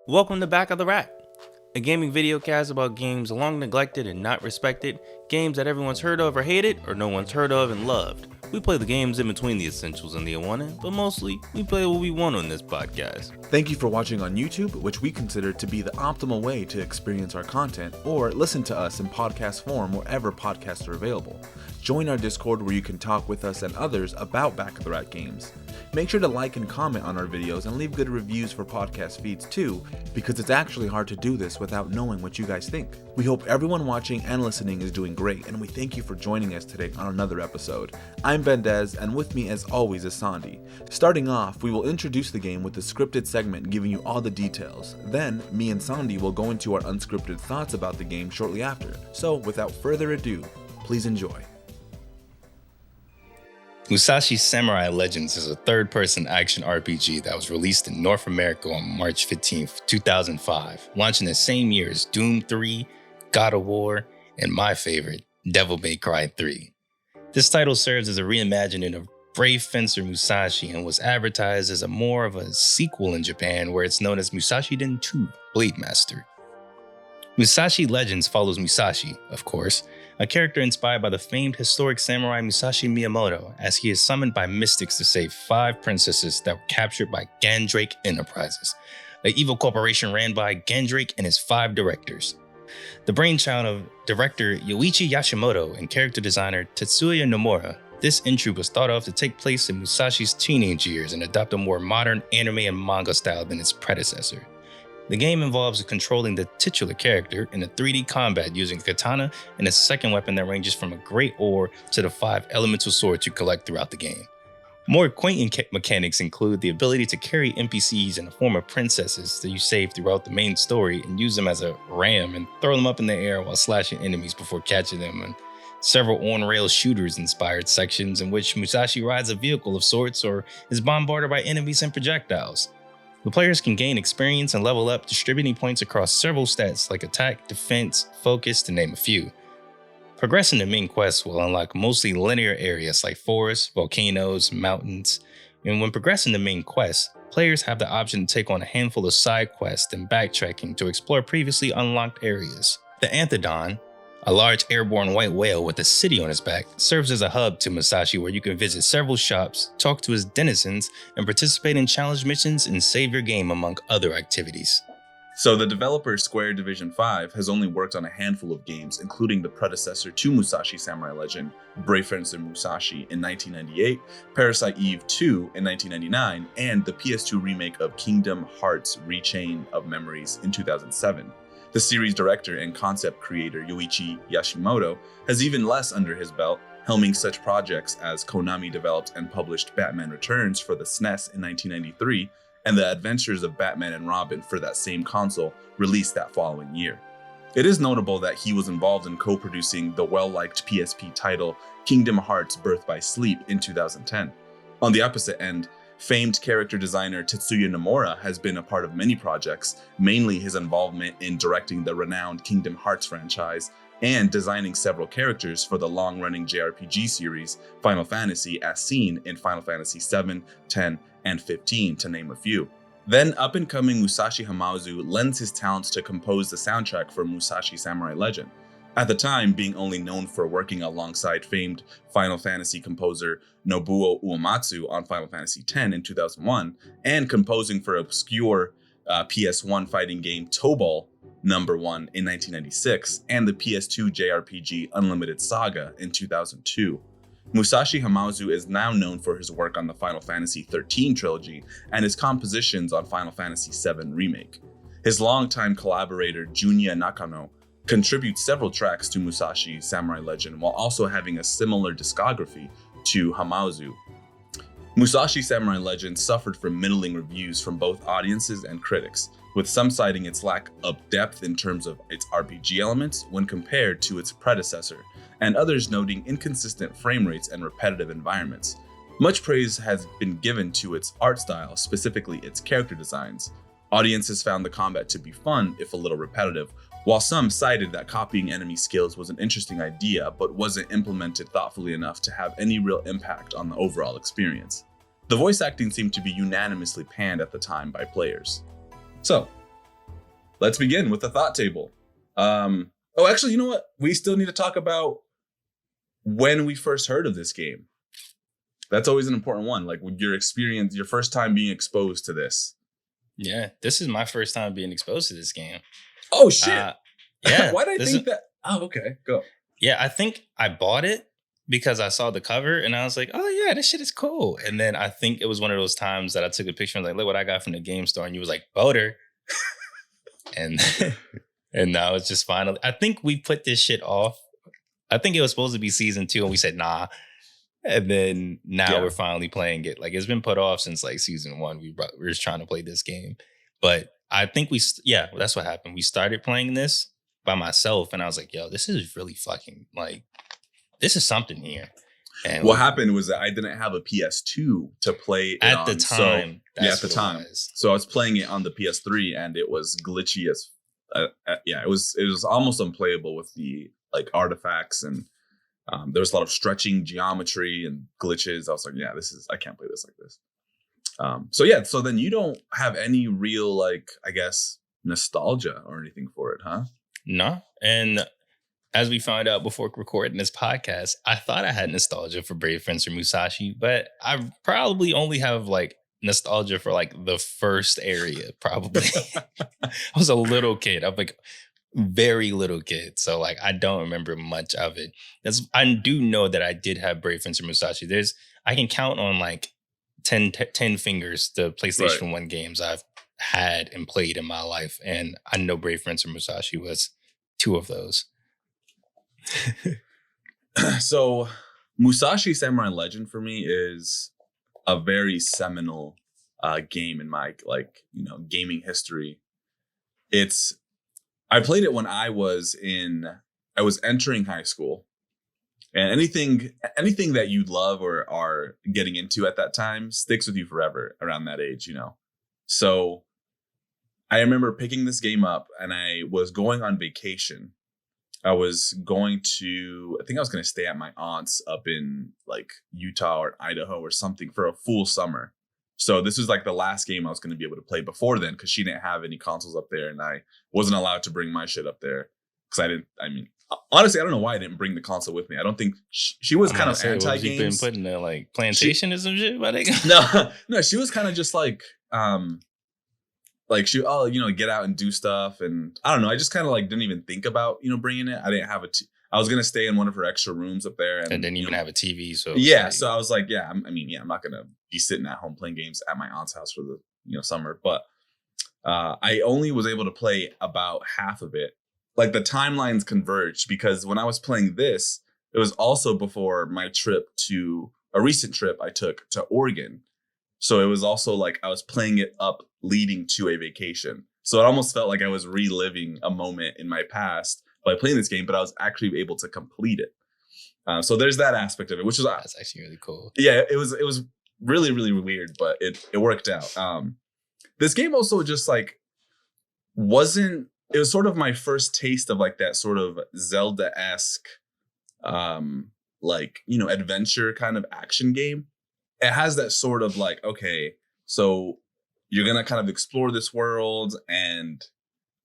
Welcome to Back of the Rack, a gaming videocast about games long neglected and not respected, games that everyone's heard of or hated, or no one's heard of and loved. We play the games in between the essentials and the unwanted, but mostly, we play what we want on this podcast. Thank you for watching on YouTube, which we consider to be the optimal way to experience our content, or listen to us in podcast form wherever podcasts are available. Join our Discord where you can talk with us and others about Back of the Rack games. Make sure to like and comment on our videos and leave good reviews for podcast feeds too, because it's actually hard to do this without knowing what you guys think. We hope everyone watching and listening is doing great, and we thank you for joining us today on another episode. I'm Bendezzer, and with me as always is Sondi. Starting off, we will introduce the game with the scripted segment giving you all the details. Then, me and Sondi will go into our unscripted thoughts about the game shortly after. So, without further ado, please enjoy. Musashi Samurai Legends is a third-person action RPG that was released in North America on March 15, 2005, launching the same year as Doom 3, God of War, and my favorite, Devil May Cry 3. This title serves as a reimagining of brave fencer Musashi and was advertised as more of a sequel in Japan, where it's known as Musashi Den 2 Blade Master. Musashi Legends follows Musashi, of course, a character inspired by the famed historic samurai Musashi Miyamoto, as he is summoned by mystics to save 5 princesses that were captured by Gandrake Enterprises, an evil corporation ran by Gandrake and his 5 directors. The brainchild of director Yoichi Yashimoto and character designer Tetsuya Nomura, this intrigue was thought of to take place in Musashi's teenage years and adopt a more modern anime and manga style than its predecessor. The game involves controlling the titular character in a 3D combat using a katana and a second weapon that ranges from a great ore to the 5 elemental swords you collect throughout the game. More quaint mechanics include the ability to carry NPCs in the form of princesses that you save throughout the main story and use them as a ram and throw them up in the air while slashing enemies before catching them, and several on-rail shooters-inspired sections in which Musashi rides a vehicle of sorts or is bombarded by enemies and projectiles. The players can gain experience and level up, distributing points across several stats like attack, defense, focus, to name a few. Progressing the main quests will unlock mostly linear areas like forests, volcanoes, mountains, and when progressing the main quests, players have the option to take on a handful of side quests and backtracking to explore previously unlocked areas. The Anthedon, a large airborne white whale with a city on its back, serves as a hub to Musashi where you can visit several shops, talk to his denizens, and participate in challenge missions and save your game among other activities. So the developer Square Division 5 has only worked on a handful of games, including the predecessor to Musashi Samurai Legend, Brave Fencer Musashi in 1998, Parasite Eve 2 in 1999, and the PS2 remake of Kingdom Hearts Rechain of Memories in 2007. The series director and concept creator Yoichi Yashimoto has even less under his belt, helming such projects as Konami developed and published Batman Returns for the SNES in 1993, and The Adventures of Batman and Robin for that same console, released that following year. It is notable that he was involved in co-producing the well-liked PSP title Kingdom Hearts Birth by Sleep in 2010. On the opposite end, famed character designer Tetsuya Nomura has been a part of many projects, mainly his involvement in directing the renowned Kingdom Hearts franchise and designing several characters for the long-running JRPG series Final Fantasy, as seen in Final Fantasy 7, 10, and 15, to name a few. Then up-and-coming Musashi Hamauzu lends his talents to compose the soundtrack for Musashi Samurai Legend, at the time being only known for working alongside famed Final Fantasy composer Nobuo Uematsu on Final Fantasy X in 2001, and composing for obscure PS1 fighting game Tobal No. 1 in 1996, and the PS2 JRPG Unlimited Saga in 2002. Musashi Hamauzu is now known for his work on the Final Fantasy XIII trilogy and his compositions on Final Fantasy VII Remake. His longtime collaborator Junya Nakano contributes several tracks to Musashi Samurai Legend while also having a similar discography to Hamauzu. Musashi Samurai Legend suffered from middling reviews from both audiences and critics, with some citing its lack of depth in terms of its RPG elements when compared to its predecessor, and others noting inconsistent frame rates and repetitive environments. Much praise has been given to its art style, specifically its character designs. Audiences found the combat to be fun, if a little repetitive, while some cited that copying enemy skills was an interesting idea but wasn't implemented thoughtfully enough to have any real impact on the overall experience. The voice acting seemed to be unanimously panned at the time by players. So, let's begin with the thought table. Oh, actually, you know what? We still need to talk about when we first heard of this game. That's always an important one. Like your experience, your first time being exposed to this. Yeah, this is my first time being exposed to this game. Oh shit! Yeah. Why did I think that? Oh, okay, go. Yeah, I think I bought it because I saw the cover and I was like, oh yeah, this shit is cool. And then I think it was one of those times that I took a picture and was like, look what I got from the game store. And you was like, boater. and and now it's just finally, I think we put this shit off. I think it was supposed to be season 2 and we said, nah. And then now we're finally playing it. Like it's been put off since like season 1. We're just trying to play this game. But I think that's what happened. We started playing this by myself and I was like, yo, this is really fucking like, this is something here. And what happened was that I didn't have a PS2 to play it at on. the time. So, at the time. So I was playing it on the PS3 and it was glitchy as it was almost unplayable with the like artifacts and there was a lot of stretching geometry and glitches. I was like, yeah, I can't play this like this. So then you don't have any real, like, I guess, nostalgia or anything for it, huh? No. And as we found out before recording this podcast, I thought I had nostalgia for Brave Fencer Musashi, but I probably only have like nostalgia for like the first area, probably. I was a little kid. I'm like very little kid. So like I don't remember much of it. I do know that I did have Brave Fencer Musashi. I can count on like 10 fingers the PlayStation 1 games I've had and played in my life. And I know Brave Fencer Musashi was 2 of those. So Musashi Samurai Legend for me is a very seminal game in my gaming history. I played it when I was entering high school, and anything that you love or are getting into at that time sticks with you forever around that age, So I remember picking this game up and I was going on vacation. I think I was going to stay at my aunt's up in like Utah or Idaho or something for a full summer. So this was like the last game I was going to be able to play before then because she didn't have any consoles up there and I wasn't allowed to bring my shit up there because honestly, I don't know why I didn't bring the console with me. I don't think she was kind of anti-games. You've been putting a like plantation or some shit about it? No, she was kind of just like she get out and do stuff, and I don't know. I just kind of like didn't even think about bringing it. I didn't have I was gonna stay in one of her extra rooms up there, and didn't even have a TV. So so I was like, I'm not gonna be sitting at home playing games at my aunt's house for the summer. But I only was able to play about half of it. Like the timelines converged because when I was playing this, it was also before my a recent trip I took to Oregon. So it was also like I was playing it up leading to a vacation. So it almost felt like I was reliving a moment in my past by playing this game, but I was actually able to complete it. So there's that aspect of it, which is that's actually really cool. Yeah, it was really, really weird, but it worked out. This game also just like it was sort of my first taste of like that sort of Zelda-esque adventure kind of action game. It has that sort of like, okay, so you're going to kind of explore this world and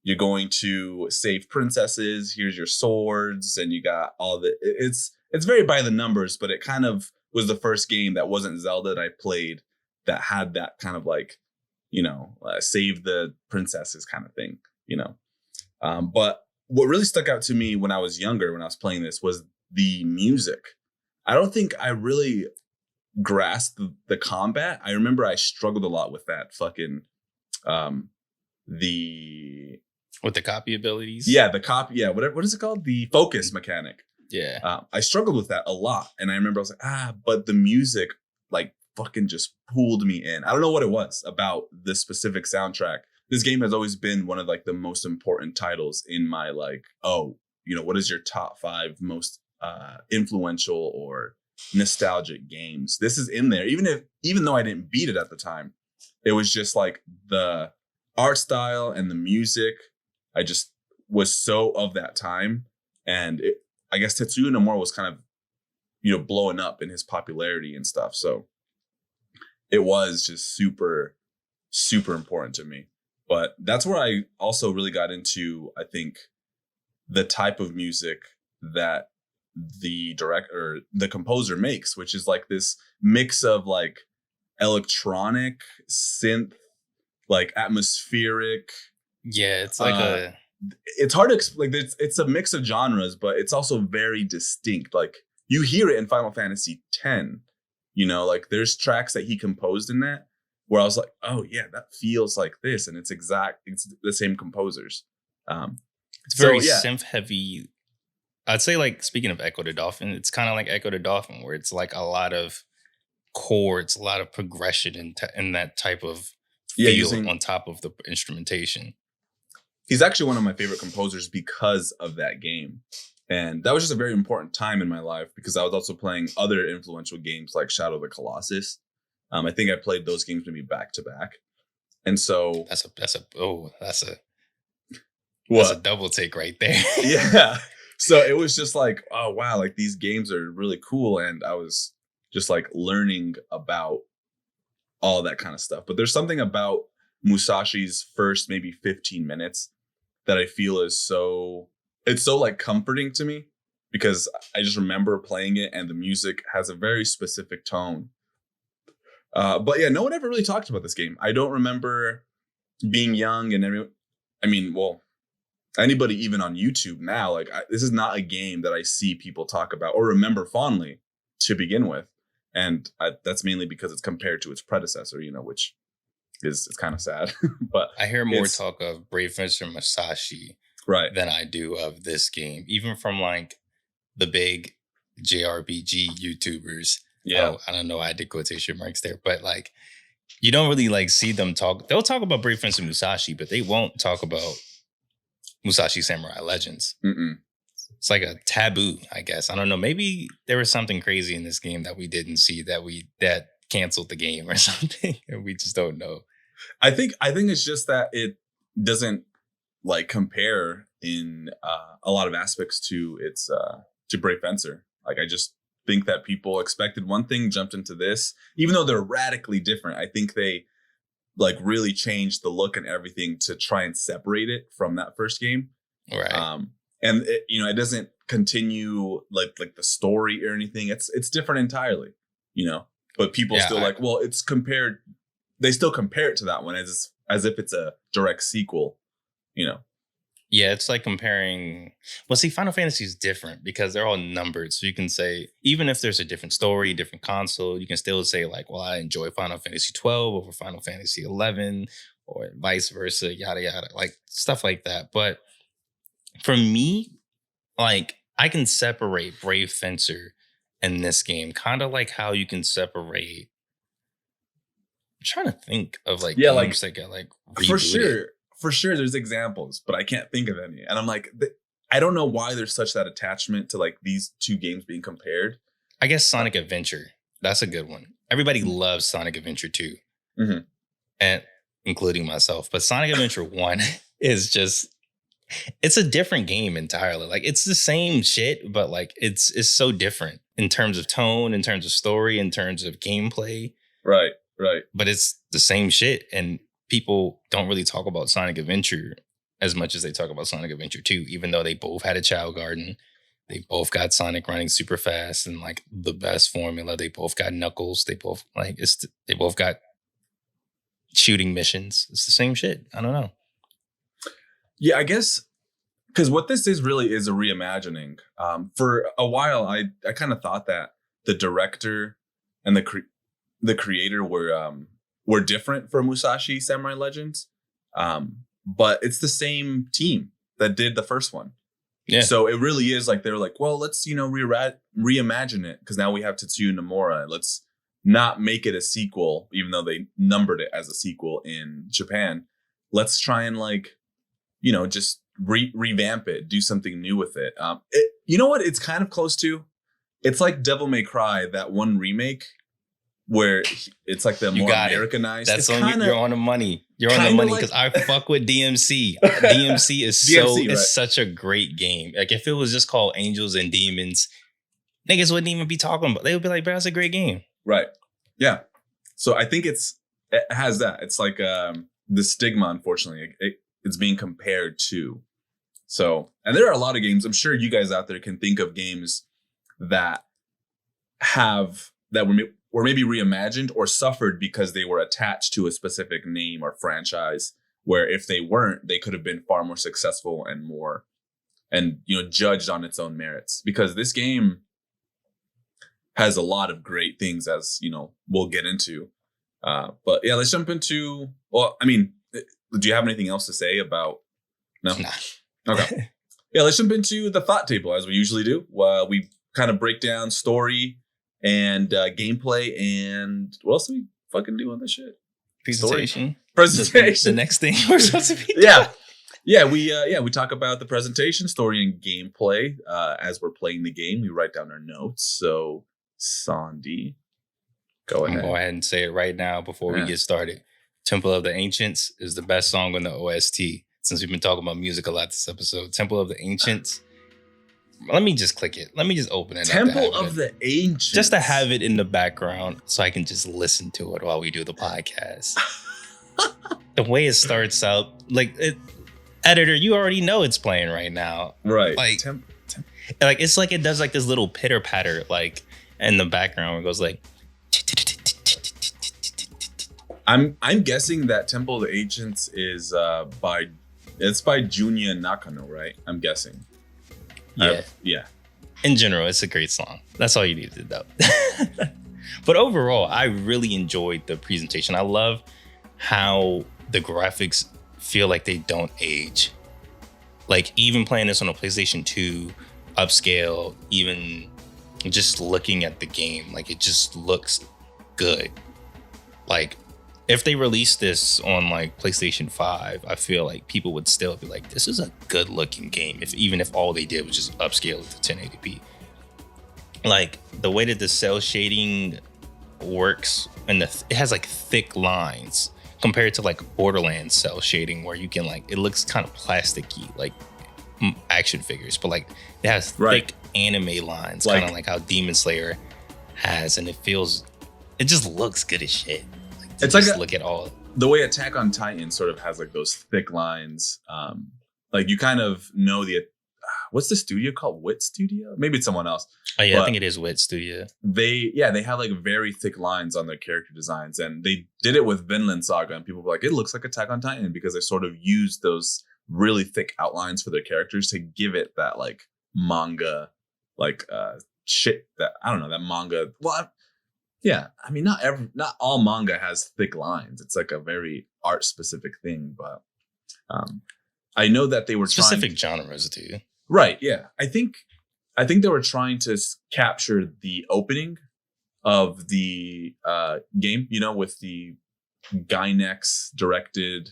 you're going to save princesses. Here's your swords. And you got all it's very by the numbers, but it kind of was the first game that wasn't Zelda that I played that had that kind of like, save the princesses kind of thing, But what really stuck out to me when I was younger, when I was playing this, was the music. I don't think I really grasp the combat. I remember I struggled a lot with that fucking with the copy abilities. Yeah, the copy. Yeah, what is it called? The focus mechanic. Yeah, I struggled with that a lot, and I remember I was like, but the music like fucking just pulled me in. I don't know what it was about this specific soundtrack. This game has always been one of like the most important titles in my like, what is your top 5 most influential or nostalgic games? This is in there, even though I didn't beat it at the time. It was just like the art style and the music. I just was so of that time, and I guess Tetsuya Nomura was kind of blowing up in his popularity and stuff. So it was just super, super important to me. But that's where I also really got into, I think, the type of music that the composer makes, which is like this mix of like electronic, synth, like atmospheric. Yeah, it's like it's hard to explain. Like it's a mix of genres, but it's also very distinct. Like you hear it in Final Fantasy X. You know, like there's tracks that he composed in that where I was like, oh yeah, that feels like this, and it's the same composers. It's very synth heavy. I'd say, like, speaking of Echo the Dolphin, it's kind of like Echo the Dolphin, where it's like a lot of chords, a lot of progression in that type of feel on top of the instrumentation. He's actually one of my favorite composers because of that game. And that was just a very important time in my life because I was also playing other influential games like Shadow of the Colossus. I think I played those games maybe back to back. And so that's a double take right there. Yeah. So it was just like, oh wow, like these games are really cool. And I was just like learning about all that kind of stuff. But there's something about Musashi's first maybe 15 minutes that I feel is so like comforting to me because I just remember playing it and the music has a very specific tone. But yeah, no one ever really talked about this game. I don't remember being young and anybody even on YouTube now, like this is not a game that I see people talk about or remember fondly to begin with. And that's mainly because it's compared to its predecessor, you know, which is kind of sad. But I hear more talk of Brave Fencer Musashi than I do of this game, even from like the big JRPG YouTubers. Yeah, I don't know. I did quotation marks there, but like you don't really like see them talk. They'll talk about Brave Fencer Musashi, but they won't talk about Musashi Samurai Legends. Mm-mm. It's like a taboo, I guess. I don't know. Maybe there was something crazy in this game that we didn't see that canceled the game or something, and we just don't know. I think it's just that it doesn't like compare in a lot of aspects to its to Brave Fencer. Like I just think that people expected one thing, jumped into this, even though they're radically different. I think they like really changed the look and everything to try and separate it from that first game. Right. And it, you know, it doesn't continue like the story or anything. It's different entirely, you know. But people still like, well, it's compared. They still compare it to that one as if it's a direct sequel, you know. Yeah, it's like comparing. Well, see, Final Fantasy is different because they're all numbered. So you can say, even if there's a different story, different console, you can still say like, well, I enjoy Final Fantasy 12 over Final Fantasy 11 or vice versa, yada, yada, like stuff like that. But for me, like I can separate Brave Fencer in this game, kind of like how you can separate. I'm trying to think of like games that got like rebooted. For sure, there's examples, but I can't think of any. And I'm like, I don't know why there's such that attachment to like these two games being compared. I guess Sonic Adventure, that's a good one. Everybody loves Sonic Adventure 2, and including myself. But Sonic Adventure 1 is just, it's a different game entirely. Like it's the same shit, but like it's so different in terms of tone, in terms of story, in terms of gameplay. Right. But it's the same shit, and people don't really talk about Sonic Adventure as much as they talk about Sonic Adventure 2, even though they both had a child garden. They both got Sonic running super fast and like the best formula. They both got Knuckles. They both they both got shooting missions. It's the same shit. I don't know. Yeah, I guess because what this is really is a reimagining. For a while, I kind of thought that the director and the creator were different for Musashi Samurai Legends, but it's the same team that did the first one. Yeah. So it really is like they're like, well, let's reimagine it because now we have Tetsuya Nomura. Let's not make it a sequel, even though they numbered it as a sequel in Japan. Let's try and just revamp it, do something new with it. You know what? It's kind of close to. It's like Devil May Cry, that one remake. Where it's like the more Americanized. That's you're on the money. You're on the money because I fuck with DMC. DMC is such a great game. Like if it was just called Angels and Demons, niggas wouldn't even be talking about. They would be like, "Bro, that's a great game." Right. Yeah. So I think it has that. It's like the stigma, unfortunately, it's being compared to. So, and there are a lot of games. I'm sure you guys out there can think of games that were maybe reimagined or suffered because they were attached to a specific name or franchise, where if they weren't, they could have been far more successful and judged on its own merits. Because this game has a lot of great things, as we'll get into. But yeah, let's jump into. Well, I mean, do you have anything else to say about? No. Nah. Okay. Yeah, let's jump into the thought table as we usually do. We kind of break down story and gameplay, and what else do we fucking do on this shit? Presentation. Presentation. The next thing we're supposed to be. Yeah, we talk about the presentation, story, and gameplay as we're playing the game. We write down our notes. So, Sondi, go ahead. Go ahead and say it right now before we get started. Temple of the Ancients is the best song on the OST. Since we've been talking about music a lot this episode, Temple of the Ancients. Let me just click it. Let me just open it. Temple of the Ancients. Just to have it in the background so I can just listen to it while we do the podcast. The way it starts out, editor, you already know it's playing right now. Right. It's like it does like this little pitter patter like in the background where it goes like. I'm guessing that Temple of the Ancients is by Junya Nakano, right? I'm guessing. Yeah. In general, it's a great song. That's all you need to know. But overall, I really enjoyed the presentation. I love how the graphics feel like they don't age. Like even playing this on a PlayStation 2 upscale, even just looking at the game, like it just looks good. Like if they released this on like PlayStation 5, I feel like people would still be like, this is a good looking game. Even if all they did was just upscale it to 1080p. Like the way that the cell shading works, and it has like thick lines compared to like Borderlands cell shading, where you can like, it looks kind of plasticky, like action figures, but like it has thick anime lines, kind of like how Demon Slayer has, and it just looks good as shit. It's like look at all the way Attack on Titan sort of has like those thick lines. Like you kind of know what's the studio called? Wit Studio? Maybe it's someone else. Oh yeah, I think it is Wit Studio. They have like very thick lines on their character designs, and they did it with Vinland Saga, and people were like, it looks like Attack on Titan, because they sort of used those really thick outlines for their characters to give it that like manga, like shit that I don't know, that manga. Well, yeah, I mean, not all manga has thick lines. It's like a very art specific thing, but I know that they were specific genres do. Right. Yeah, I think they were trying to capture the opening of the game, with the Gainax directed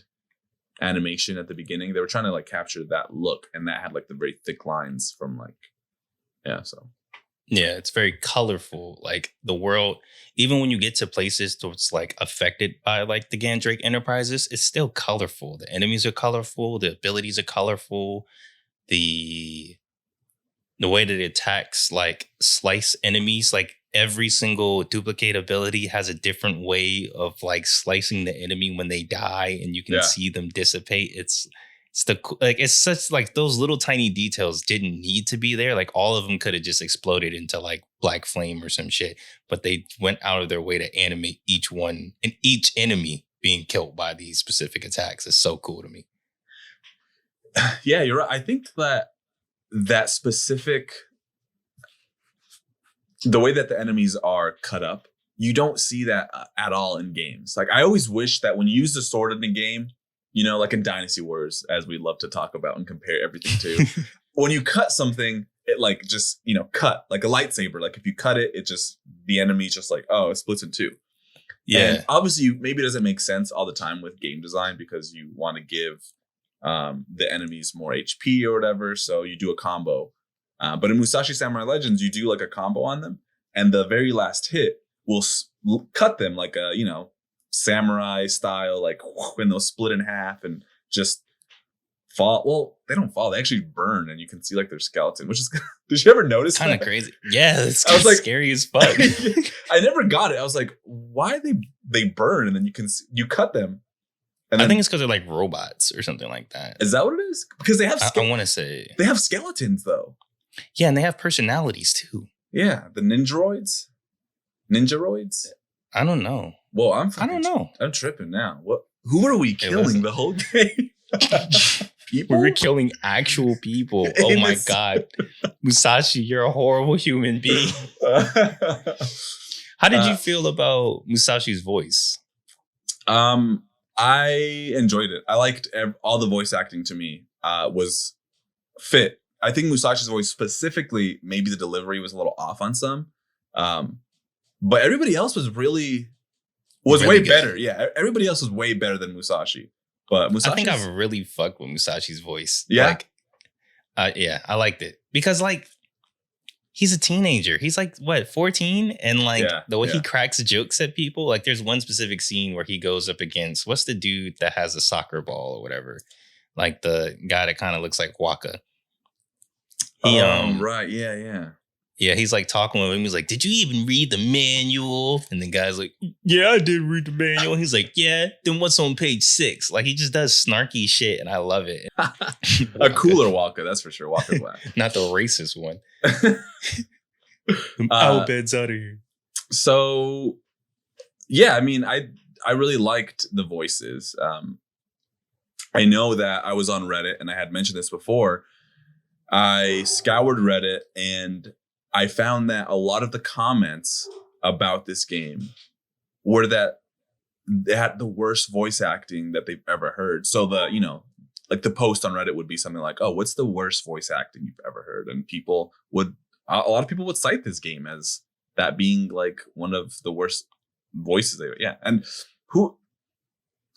animation at the beginning. They were trying to like capture that look, and that had like the very thick lines from like, so. Yeah, it's very colorful. Like the world, even when you get to places that's like affected by like the Gandrake Enterprises, it's still colorful. The enemies are colorful. The abilities are colorful. The way that it attacks like slice enemies, like every single duplicate ability has a different way of like slicing the enemy when they die, and you can see them dissipate. It's such like those little tiny details didn't need to be there. Like all of them could have just exploded into like black flame or some shit, but they went out of their way to animate each one and each enemy being killed by these specific attacks. Is so cool to me. Yeah, you're right. I think that specific, the way that the enemies are cut up, you don't see that at all in games. Like I always wish that when you use the sword in the game, like in Dynasty Wars, as we love to talk about and compare everything to, when you cut something, it like just, cut like a lightsaber. Like if you cut it, the enemy's just like, oh, it splits in two. Yeah. And obviously maybe it doesn't make sense all the time with game design, because you want to give the enemies more HP or whatever. So you do a combo. But in Musashi Samurai Legends, you do like a combo on them, and the very last hit will cut them like a, samurai style, like when they'll split in half and just fall. Well, they don't fall, they actually burn, and you can see like their skeleton, which is did you ever notice kind of crazy? Yeah, it's kind of like, scary as fuck. I never got it. I was like, why they burn, and then you cut them And I then, think it's because they're like robots or something like that. is that what it is? Because they have I want to say. they have skeletons though. Yeah, and they have personalities too. Yeah, the ninjaroids. Ninjaroids. I don't know. Well, I don't know. I'm tripping now. What? Who are we killing wasn't- the whole game? People. We were killing actual people. Oh my God. Musashi, you're a horrible human being. How did you feel about Musashi's voice? I enjoyed it. I liked all the voice acting to me was fit. I think Musashi's voice specifically, maybe the delivery was a little off on some. But everybody else was way good. better. Yeah, everybody else was way better than Musashi. But Musashi, I think I've really fucked with Musashi's voice. Yeah? Yeah, I liked it. Because like he's a teenager. He's like, what, 14? And like the way he cracks jokes at people, like there's one specific scene where he goes up against, what's the dude that has a soccer ball or whatever? Like the guy that kind of looks like Waka. right, yeah. Yeah, he's like talking with him. He's like, did you even read the manual? And the guy's like, yeah, I did read the manual. He's like, yeah, then what's on page 6? Like he just does snarky shit and I love it. A cooler Waka, that's for sure. Waka Black. Not the racist one. Our bed's out of here. So, yeah, I mean, I really liked the voices. I know that I was on Reddit and I had mentioned this before. I scoured Reddit and I found that a lot of the comments about this game were that they had the worst voice acting that they've ever heard. So like the post on Reddit would be something like, "Oh, what's the worst voice acting you've ever heard?" And a lot of people would cite this game as that being like one of the worst voices. And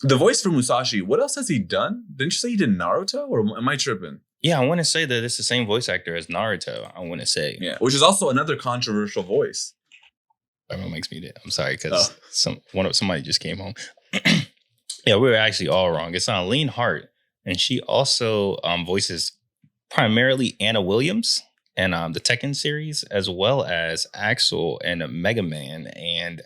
the voice for Musashi, what else has he done? Didn't you say he did Naruto, or am I tripping? Yeah, I want to say that it's the same voice actor as Naruto. I want to say. Yeah, which is also another controversial voice. Everyone makes me. I'm sorry because somebody just came home. Yeah, we were actually all wrong. It's on Lean Hart, and she also voices primarily Anna Williams and the Tekken series, as well as Axel and Mega Man and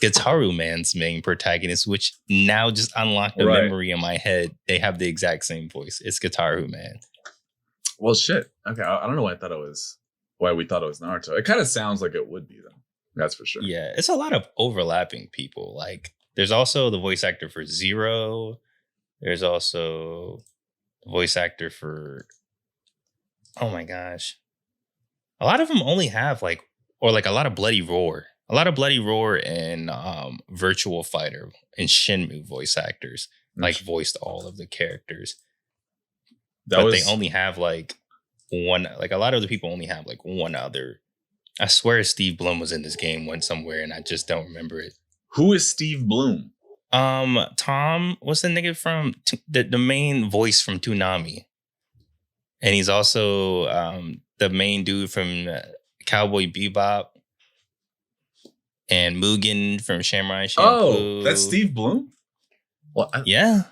Gitaru Man's main protagonist, which now just unlocked a memory in my head. They have the exact same voice. It's Gitaru Man. Well, shit. Okay, I don't know why we thought it was Naruto. It kind of sounds like it would be, though. That's for sure. Yeah, it's a lot of overlapping people. Like, there's also the voice actor for Zero. There's also the voice actor for, oh my gosh. A lot of them only have a lot of Bloody Roar. A lot of Bloody Roar and Virtual Fighter and Shenmue voice actors voiced all of the characters. They only have one. A lot of the people only have one other. I swear Steve Blum was in this game somewhere, and I just don't remember it. Who is Steve Blum? Tom. What's the nigga from the main voice from Toonami? And he's also the main dude from Cowboy Bebop. And Mugen from Samurai Champloo. Oh, that's Steve Blum? Well, yeah.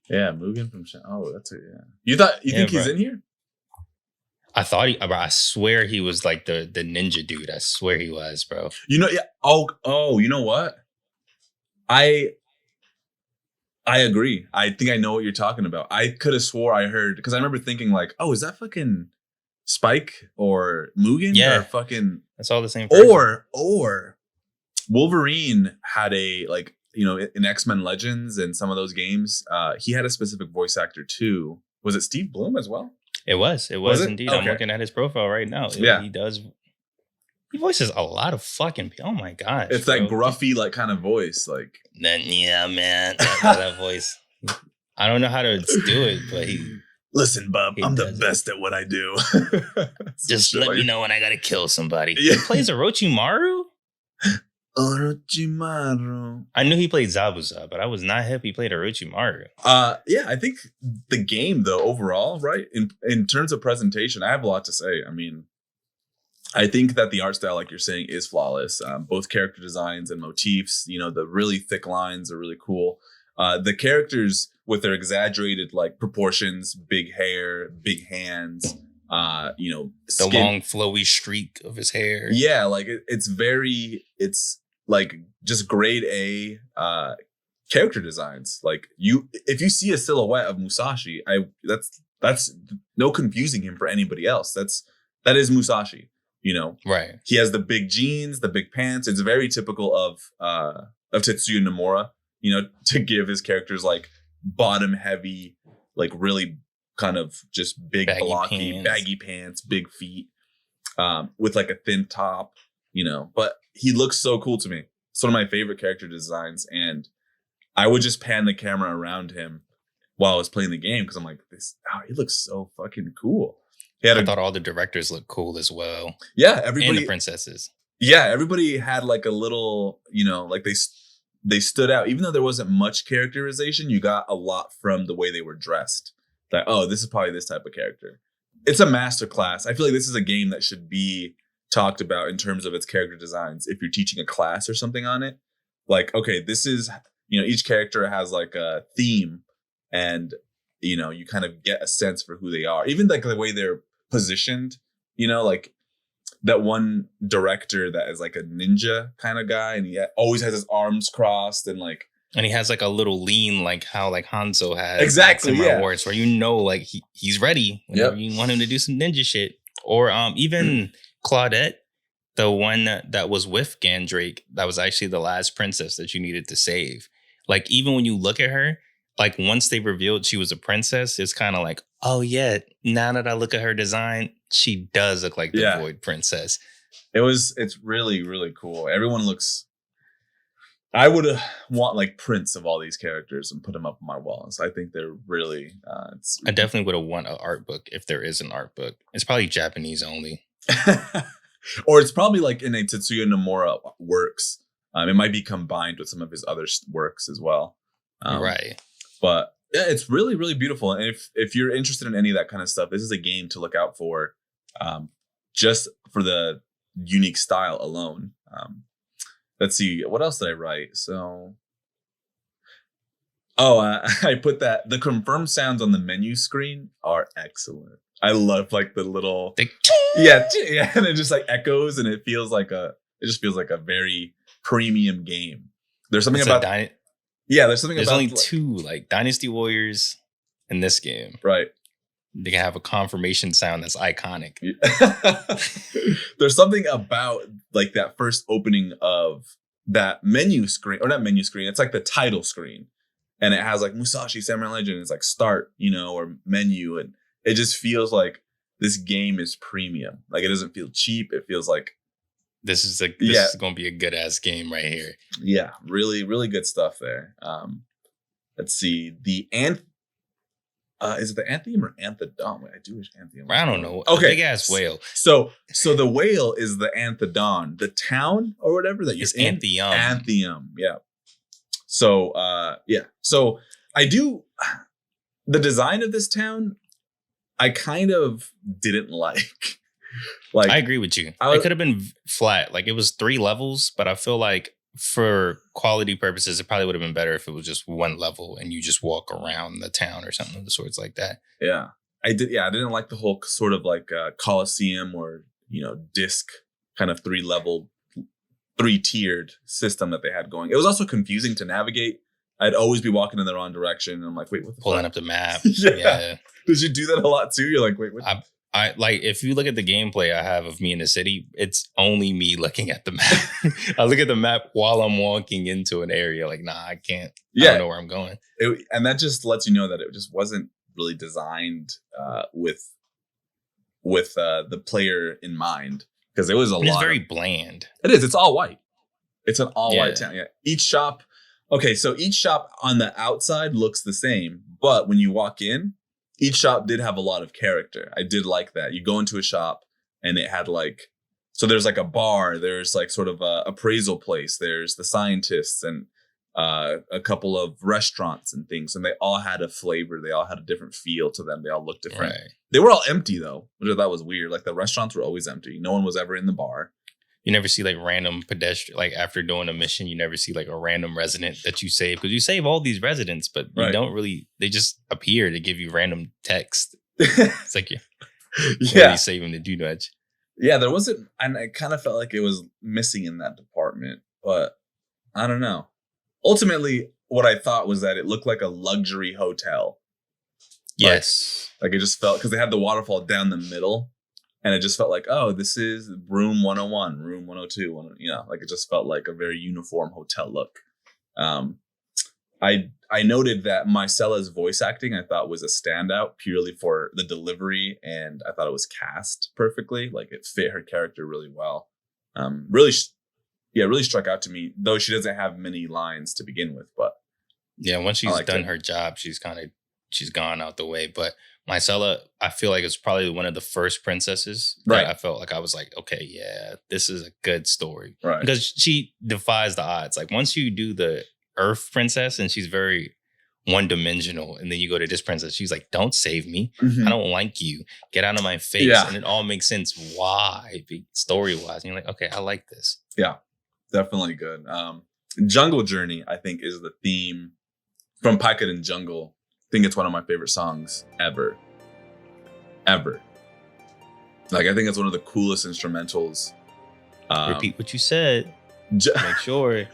Yeah, Mugen from that's it, yeah. You think he's in here? I thought I swear he was like the ninja dude. I swear he was, bro. Yeah. Oh, you know what? I agree. I think I know what you're talking about. I could have swore I heard, because I remember thinking is that fucking Spike or Mugen? Yeah. Or fucking... That's all the same person. Or Wolverine had in X-Men Legends and some of those games, he had a specific voice actor too. Was it Steve Blum as well? It was indeed. Okay. I'm looking at his profile right now. He does. He voices a lot of fucking people. Oh my gosh. It's that gruffy kind of voice. Then yeah, man. That voice. I don't know how to do it, but he... Listen, bub, I'm the best at what I do. Just let me know when I gotta kill somebody. Yeah. He plays Orochimaru? Orochimaru. I knew he played Zabuza, but I was not hip he played Orochimaru. Yeah, I think the game, though, overall, right, in terms of presentation, I have a lot to say. I mean, I think that the art style, like you're saying, is flawless. Both character designs and motifs, the really thick lines are really cool. The characters with their exaggerated proportions, big hair, big hands, skin. The long flowy streak of his hair. Yeah, it's just grade A character designs. Like if you see a silhouette of Musashi, that's no confusing him for anybody else. That is Musashi. Right. He has the big jeans, the big pants. It's very typical of Tetsuya Nomura. To give his characters like bottom heavy, like really kind of just big baggy pants, big feet, with like a thin top. But he looks so cool to me. It's one of my favorite character designs, and I would just pan the camera around him while I was playing the game because I'm like, he looks so fucking cool. I thought all the directors looked cool as well. Yeah, everybody, and the princesses. Yeah, everybody had like a little, like they stood out. Even though there wasn't much characterization, you got a lot from the way they were dressed. Like, oh, this is probably this type of character. It's a masterclass. I feel like this is a game that should be talked about in terms of its character designs. If you're teaching a class or something on it, like, okay, this is, each character has like a theme, and you kind of get a sense for who they are. Even like the way they're positioned, like that one director that is like a ninja kind of guy, and he always has his arms crossed and he has like a little lean, like how like Hanzo has exactly, Samurai Warriors, where like he's ready whenever you want him to do some ninja shit. Or even Claudette, the one that was with Gandrake, that was actually the last princess that you needed to save. Like, even when you look at her, like once they revealed she was a princess, it's kind of like, oh yeah, now that I look at her design, she does look like the Void Princess. It's really, really cool. Everyone looks, I would want like prints of all these characters and put them up on my walls. I think they're really, I definitely would have want an art book if there is an art book. It's probably Japanese only. Or it's probably like in a Tetsuya Nomura works. It might be combined with some of his other works as well. Right. But yeah, it's really, really beautiful. And if you're interested in any of that kind of stuff, this is a game to look out for, just for the unique style alone. Let's see, what else did I write? So, I put that the confirm sounds on the menu screen are excellent. I love like the little yeah, and it just like echoes, and it just feels like a very premium game. There's something about there's only two like Dynasty Warriors in this game, right? They can have a confirmation sound that's iconic. There's something about like that first opening of that menu screen, or not menu screen, it's like the title screen, and it has like Musashi Samurai Legend. It's like start, or menu, and it just feels like this game is premium. Like, it doesn't feel cheap. It feels like this is going to be a good ass game right here. Yeah, really, really good stuff there. Let's see. Is it the Anthem or Anthedon? Wait, I do wish Anthem. I don't know. Okay, big ass whale. So the whale is the Anthedon, the town or whatever that you're in. Anthem. Yeah. So So I do the design of this town. I kind of didn't like. Like, I agree with you. It could have been flat. Like, it was 3 levels, but I feel like for quality purposes, it probably would have been better if it was just 1 level and you just walk around the town or something of the sorts like that. Yeah, I did. Yeah, I didn't like the whole sort of like Coliseum or disc kind of 3-tiered system that they had going. It was also confusing to navigate. I'd always be walking in the wrong direction, and I'm like, wait, what the pulling fuck? up the map. Yeah. Did you do that a lot too? You're like, wait, what? I like, if you look at the gameplay I have of me in the city, it's only me looking at the map. I look at the map while I'm walking into an area. Like, nah, I can't. I don't know where I'm going. And that just lets you know that it just wasn't really designed with the player in mind, because it was a lot. It's very bland. It is. It's all white. It's an all white town. Yeah. Each shop. Okay, so each shop on the outside looks the same, but when you walk in, each shop did have a lot of character. I did like that. You go into a shop and it had like, so there's like a bar, there's like sort of a appraisal place, there's the scientists, and a couple of restaurants and things, and they all had a flavor. They all had a different feel to them. They all looked different. Right. They were all empty though, which I thought was weird. Like, the restaurants were always empty. No one was ever in the bar. You never see like random pedestrian, like after doing a mission, you never see like a random resident that you save, because you save all these residents, but you don't really, they just appear to give you random text. It's like, really saving to do much. Yeah, there wasn't, and I kind of felt like it was missing in that department, but I don't know. Ultimately, what I thought was that it looked like a luxury hotel. Yes. Like it just felt, because they had the waterfall down the middle, and it just felt like, oh, this is room 101, room 102, like it just felt like a very uniform hotel look. I noted that Mycella's voice acting I thought was a standout purely for the delivery, and I thought it was cast perfectly. Like it fit her character really well. Really struck out to me, though she doesn't have many lines to begin with. But yeah, once she's done her job, she's gone out the way. But Mycella, I feel like it's probably one of the first princesses that I felt like I was like, okay, yeah, this is a good story. Right. Because she defies the odds. Like once you do the Earth princess and she's very one-dimensional, and then you go to this princess, she's like, don't save me. I don't like you. Get out of my face. Yeah. And it all makes sense why, story-wise. And you're like, okay, I like this. Yeah, definitely good. Jungle Journey, I think, is the theme from Paikiden Jungle. I think it's one of my favorite songs ever. Like, I think it's one of the coolest instrumentals. Repeat what you said. Make sure.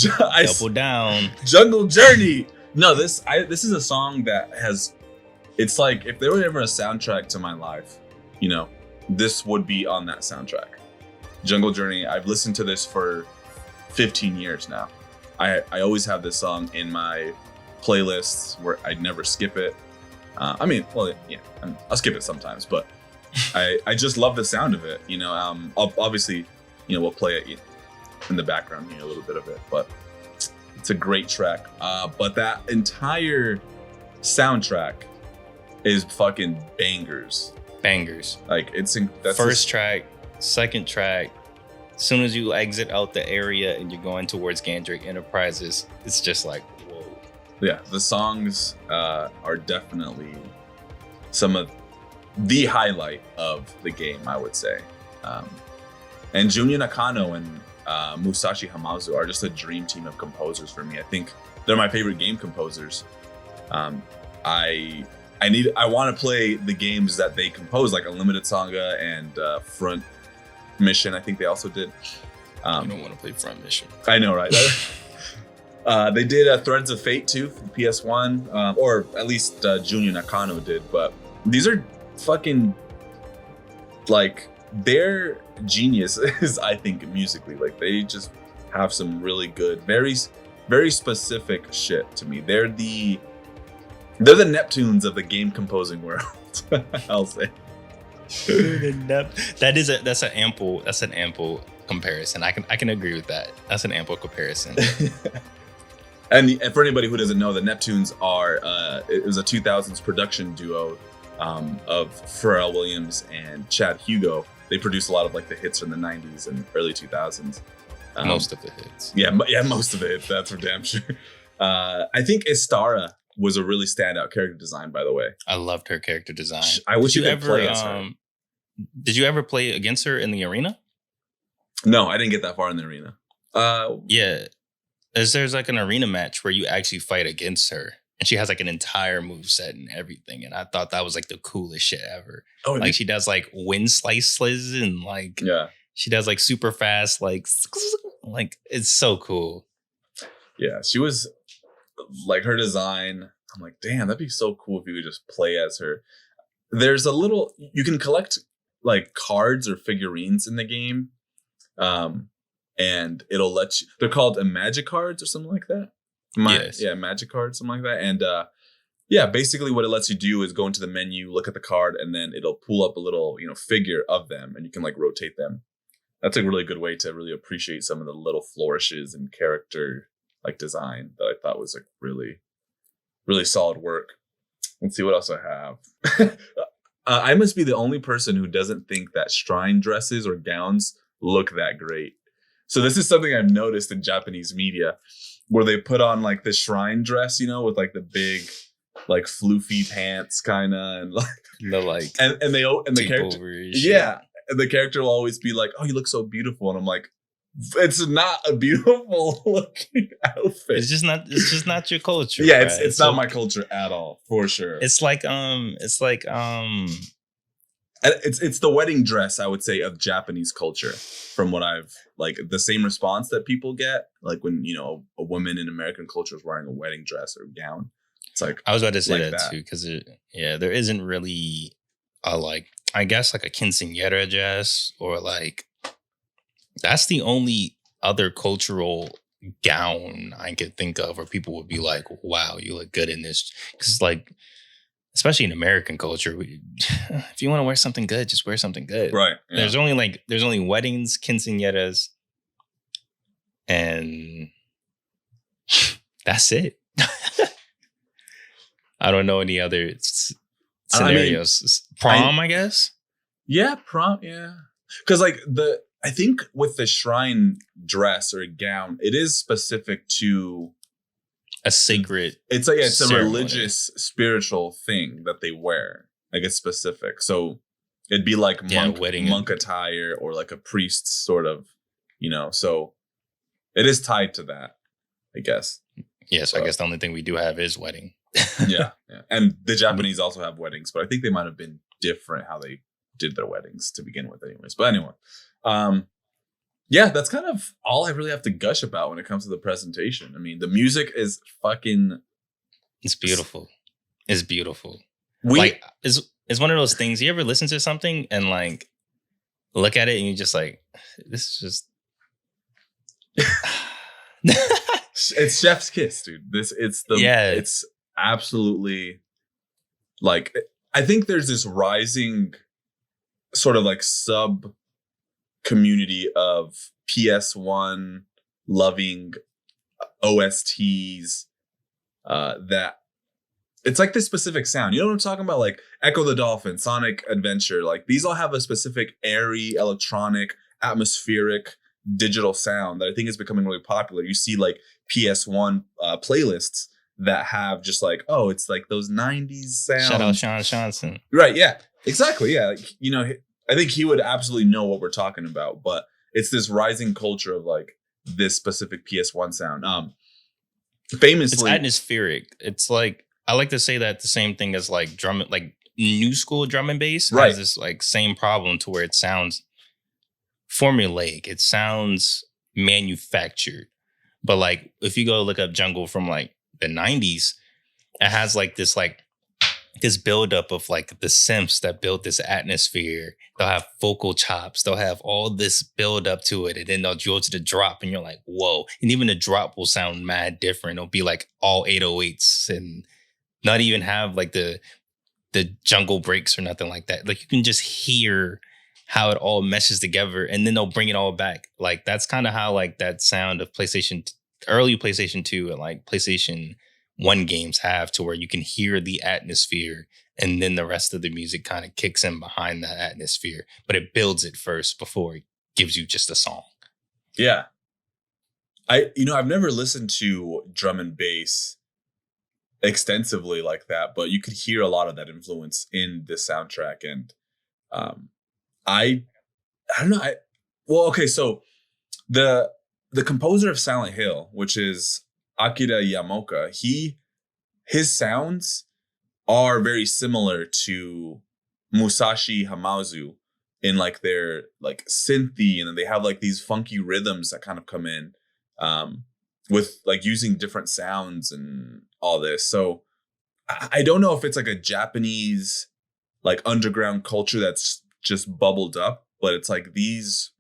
Double down. Jungle Journey. No, this is a song that has, it's like if there were ever a soundtrack to my life, this would be on that soundtrack. Jungle Journey. I've listened to this for 15 years now. I always have this song in my playlists where I'd never skip it. I'll skip it sometimes, but I just love the sound of it. Obviously, we'll play it in the background here, a little bit of it, but it's a great track. But that entire soundtrack is fucking bangers. Like that's first track, second track. As soon as you exit out the area and you're going towards Gandrake Enterprises, it's just like, whoa. Yeah, the songs are definitely some of the highlight of the game, I would say. And Junya Nakano and Musashi Hamazu are just a dream team of composers for me. I think they're my favorite game composers. I want to play the games that they compose, like Unlimited Saga and Front Mission. I think they also did. You don't want to play Front Mission. I know, right? They did Threads of Fate too for the PS1, or at least Junya Nakano did. But these are fucking like, they're geniuses, I think, musically. Like they just have some really good, very, very specific shit to me. They're the Neptunes of the game composing world. I'll say. That's an ample comparison. I can agree with that. That's an ample comparison. And for anybody who doesn't know, the Neptunes are it was a 2000s production duo of Pharrell Williams and Chad Hugo. They produced a lot of like the hits from the 90s and early 2000s. Most of the hits. Yeah, most of the hits. That's for damn sure. I think Istara was a really standout character design, by the way. I loved her character design. I wish you could play as her. Did you ever play against her in the arena? No, I didn't get that far in the arena. Yeah. There's like an arena match where you actually fight against her. And she has like an entire moveset and everything. And I thought that was like the coolest shit ever. Oh, like she does like wind slices and like she does like super fast, like it's so cool. Yeah, she was like, her design. I'm like, damn, that'd be so cool if you could just play as her. There's you can collect like cards or figurines in the game. And it'll let you, they're called magic cards or something like that. Yes. Yeah, magic cards, something like that. And basically what it lets you do is go into the menu, look at the card, and then it'll pull up a little, figure of them, and you can like rotate them. That's a really good way to really appreciate some of the little flourishes and character like design that I thought was like really, really solid work. Let's see what else I have. I must be the only person who doesn't think that shrine dresses or gowns look that great. So this is something I've noticed in Japanese media, where they put on like the shrine dress, with like the big, like floofy pants, kind of, and like the character, and the character will always be like, "Oh, you look so beautiful," and I'm like, "It's not a beautiful looking outfit. It's just not your culture." Yeah, it's not my culture at all, for sure. It's like it's the wedding dress, I would say, of Japanese culture. From what I've like, the same response that people get, like when a woman in American culture is wearing a wedding dress or gown. It's like I was about to say like that too, because there isn't really a like, I guess like a quinceañera dress, or like that's the only other cultural gown I could think of where people would be like, wow, you look good in this. Because like, especially in American culture, if you want to wear something good, just wear something good. Right. Yeah. There's only weddings, quinceañeras, and that's it. I don't know any other scenarios. Prom, I guess. Yeah, prom. Yeah, because like I think with the shrine dress or gown, it is specific to a sacred. It's like it's ceremony. A religious, spiritual thing that they wear. Like it's specific, so it'd be like monk attire or like a priest sort of, So it is tied to that, I guess. Yes, I guess the only thing we do have is wedding. yeah, and the Japanese also have weddings, but I think they might have been different how they did their weddings to begin with, anyways. But anyway, yeah, that's kind of all I really have to gush about when it comes to the presentation. I mean, the music is fucking. It's beautiful. It's beautiful. It's one of those things. You ever listen to something and like look at it and you're just like, this is just. It's chef's kiss, dude. It's absolutely like, I think there's this rising sort of like sub community of PS1 loving OSTs that it's like this specific sound. You know what I'm talking about? Like Echo the Dolphin, Sonic Adventure. Like these all have a specific airy, electronic, atmospheric, digital sound that I think is becoming really popular. You see like PS1 playlists that have just like, oh, it's like those 90s sounds. Shout out Sean Johnson. Right, yeah. Exactly, yeah. Like, I think he would absolutely know what we're talking about, but it's this rising culture of like this specific PS1 sound. Famously, it's atmospheric. It's like, I like to say that the same thing as like drum, like new school drum and bass has this like same problem to where it sounds formulaic. It sounds manufactured. But like if you go look up Jungle from like the 90s, it has like this buildup of like the synths that built this atmosphere. They'll have vocal chops. They'll have all this build up to it. And then they'll go to the drop and you're like, whoa. And even the drop will sound mad different. It'll be like all 808s and not even have like the jungle breaks or nothing like that. Like you can just hear how it all meshes together, and then they'll bring it all back. Like that's kind of how like that sound of early PlayStation 2 and like PlayStation 1 games have, to where you can hear the atmosphere and then the rest of the music kind of kicks in behind that atmosphere, but it builds it first before it gives you just a song. Yeah. I've never listened to drum and bass extensively like that, but you could hear a lot of that influence in this soundtrack. And I don't know. Okay. So the composer of Silent Hill, which is Akira Yamaoka, his sounds are very similar to Musashi Hamauzu in like their like synthy, and then they have like these funky rhythms that kind of come in with like using different sounds and all this. So I don't know if it's like a Japanese like underground culture that's just bubbled up, but it's like these,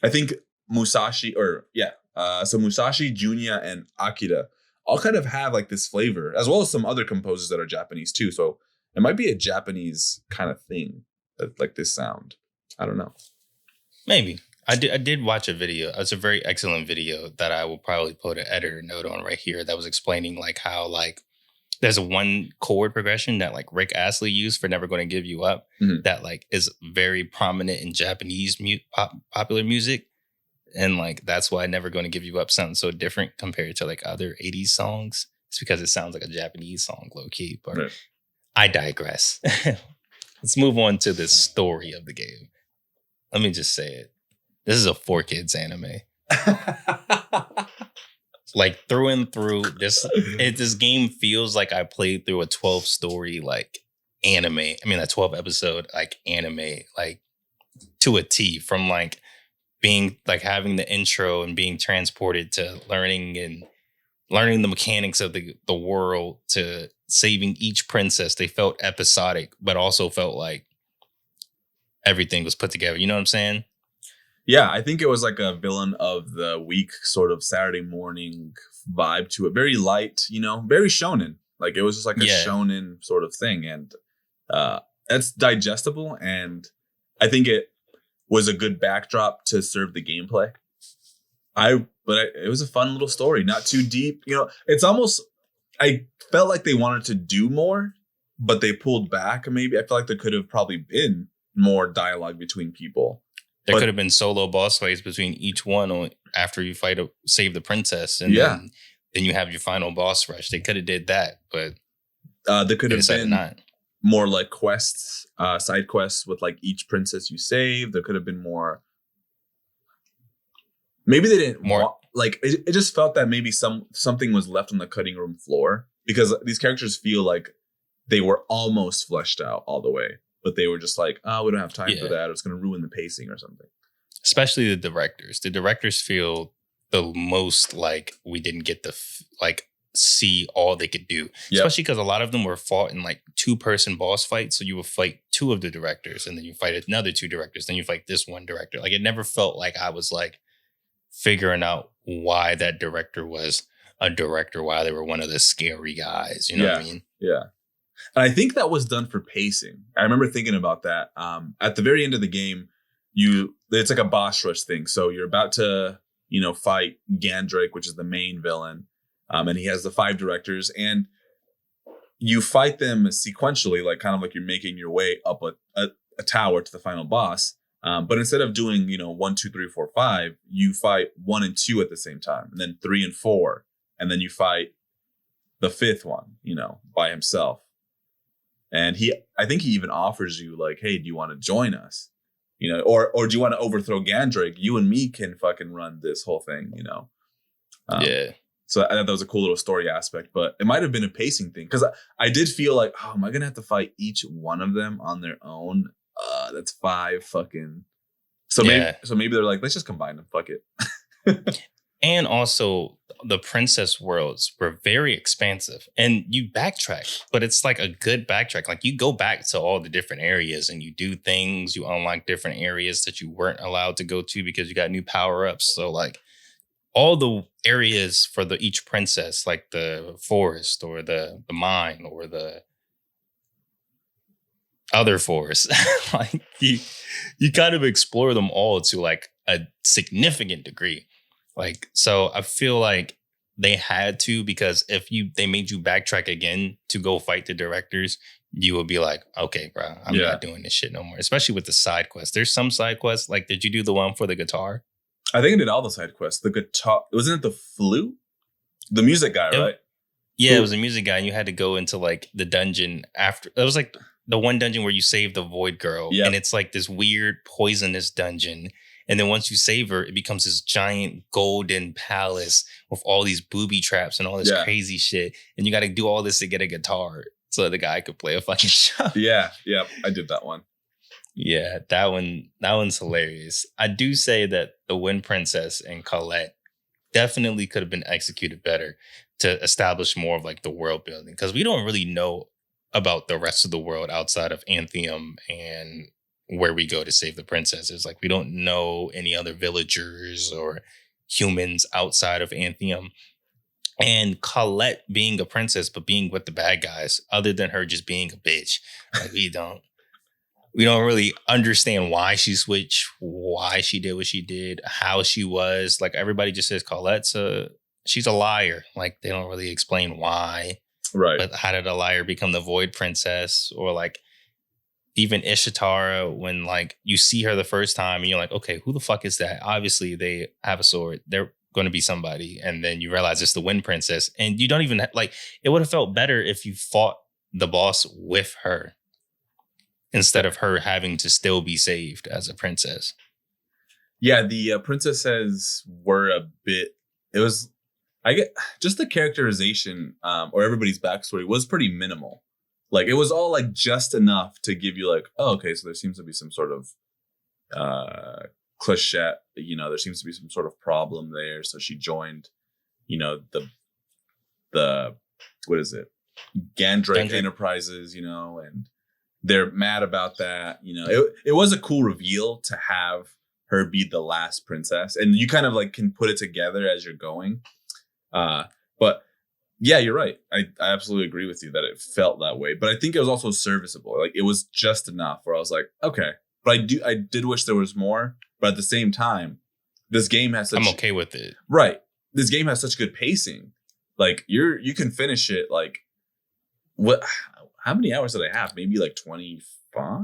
I think Musashi Junya and Akira all kind of have like this flavor, as well as some other composers that are Japanese too. So it might be a Japanese kind of thing, that like this sound. I don't know. Maybe. I did watch a video. It's a very excellent video that I will probably put an editor note on right here that was explaining like how like there's a one chord progression that like Rick Astley used for Never Gonna Give You Up that like is very prominent in Japanese popular music. And like, that's why Never Gonna Give You Up sounds so different compared to like other 80s songs. It's because it sounds like a Japanese song, low key. But right. I digress. Let's move on to the story of the game. Let me just say it. This is a 4Kids anime. Like through and through, this game feels like I played through a 12-story like anime. I mean, that 12 episode like anime, like to a T, from like being like having the intro and being transported to learning the mechanics of the world to saving each princess. They felt episodic, but also felt like everything was put together. You know what I'm saying? Yeah, I think it was like a villain of the week sort of Saturday morning vibe to it. Very light, very shonen. Like it was just like a shonen sort of thing. And it's digestible. And I think it was a good backdrop to serve the gameplay. It was a fun little story, not too deep. It's almost, I felt like they wanted to do more, but they pulled back. Maybe I feel like there could have probably been more dialogue between people. There could have been solo boss fights between each one after you save the princess, and then you have your final boss rush. They could have did that, but there could have been more like quests, side quests with like each princess you save. There could have been more. Maybe they didn't it just felt that maybe something was left on the cutting room floor, because these characters feel like they were almost fleshed out all the way, but they were just like, oh, we don't have time for that. It's going to ruin the pacing or something. Especially the directors. The directors feel the most like we didn't get to see all they could do. Yep. Especially because a lot of them were fought in like 2-person boss fights. So you would fight 2 of the directors, and then you fight another 2 directors. Then you fight this one director. Like it never felt like I was like figuring out why that director was a director, why they were one of the scary guys. You know what I mean? Yeah. And I think that was done for pacing. I remember thinking about that. At the very end of the game, it's like a boss rush thing. So you're about to, fight Gandrake, which is the main villain. And he has the 5 directors, and you fight them sequentially, like kind of like you're making your way up a tower to the final boss. But instead of doing, 1, 2, 3, 4, 5, you fight 1 and 2 at the same time, and then 3 and 4, and then you fight the 5th one, by himself. And I think he even offers you like, hey, do you want to join us? Or do you want to overthrow Gandrake? You and me can fucking run this whole thing, So I thought that was a cool little story aspect, but it might have been a pacing thing, because I did feel like, oh, am I gonna have to fight each one of them on their own? That's 5 fucking. So maybe they're like, let's just combine them. Fuck it. And also, the princess worlds were very expansive, and you backtrack, but it's like a good backtrack. Like you go back to all the different areas and you do things, you unlock different areas that you weren't allowed to go to because you got new power-ups. So like all the areas for each princess, like the forest or the mine or the other forest, like you kind of explore them all to like a significant degree. Like, so I feel like they had to, because if they made you backtrack again to go fight the directors, you would be like, okay, bro, I'm not doing this shit no more. Especially with the side quests. There's some side quests. Like, did you do the one for the guitar? I think I did all the side quests. The guitar, wasn't it the flute? The music guy, right? Yeah, it was a music guy. And you had to go into like the dungeon after. It was like the one dungeon where you save the Void Girl. Yep. And it's like this weird poisonous dungeon. And then once you save her, it becomes this giant golden palace with all these booby traps and all this crazy shit. And you got to do all this to get a guitar so the guy could play a fucking show. Yeah, I did that one. Yeah, that one's hilarious. I do say that the Wind Princess and Colette definitely could have been executed better to establish more of like the world building, because we don't really know about the rest of the world outside of Anthium and where we go to save the princesses. Like we don't know any other villagers or humans outside of Anthium. And Colette being a princess, but being with the bad guys, other than her just being a bitch. Like we don't really understand why she switched, why she did what she did, how she was. Like everybody just says she's a liar. Like they don't really explain why. Right. But how did a liar become the Void Princess? Or like even Ishitara, when like you see her the first time and you're like, okay, who the fuck is that? Obviously they have a sword. They're going to be somebody. And then you realize it's the Wind Princess. And you don't even like, it would have felt better if you fought the boss with her instead of her having to still be saved as a princess. Yeah, the princesses were a bit, I get just the characterization or everybody's backstory was pretty minimal. Like it was all like just enough to give you like, oh, okay, so there seems to be some sort of cliche, there seems to be some sort of problem there. So she joined, the what is it? Gandrake Enterprises, and they're mad about that. It was a cool reveal to have her be the last princess, and you kind of like can put it together as you're going. But yeah, you're right. I absolutely agree with you that it felt that way, but I think it was also serviceable. Like it was just enough where I was like, okay, but I did wish there was more. But at the same time, this game has such. I'm okay with it. Right. This game has such good pacing. Like you can finish it like what? How many hours did I have? Maybe like 25.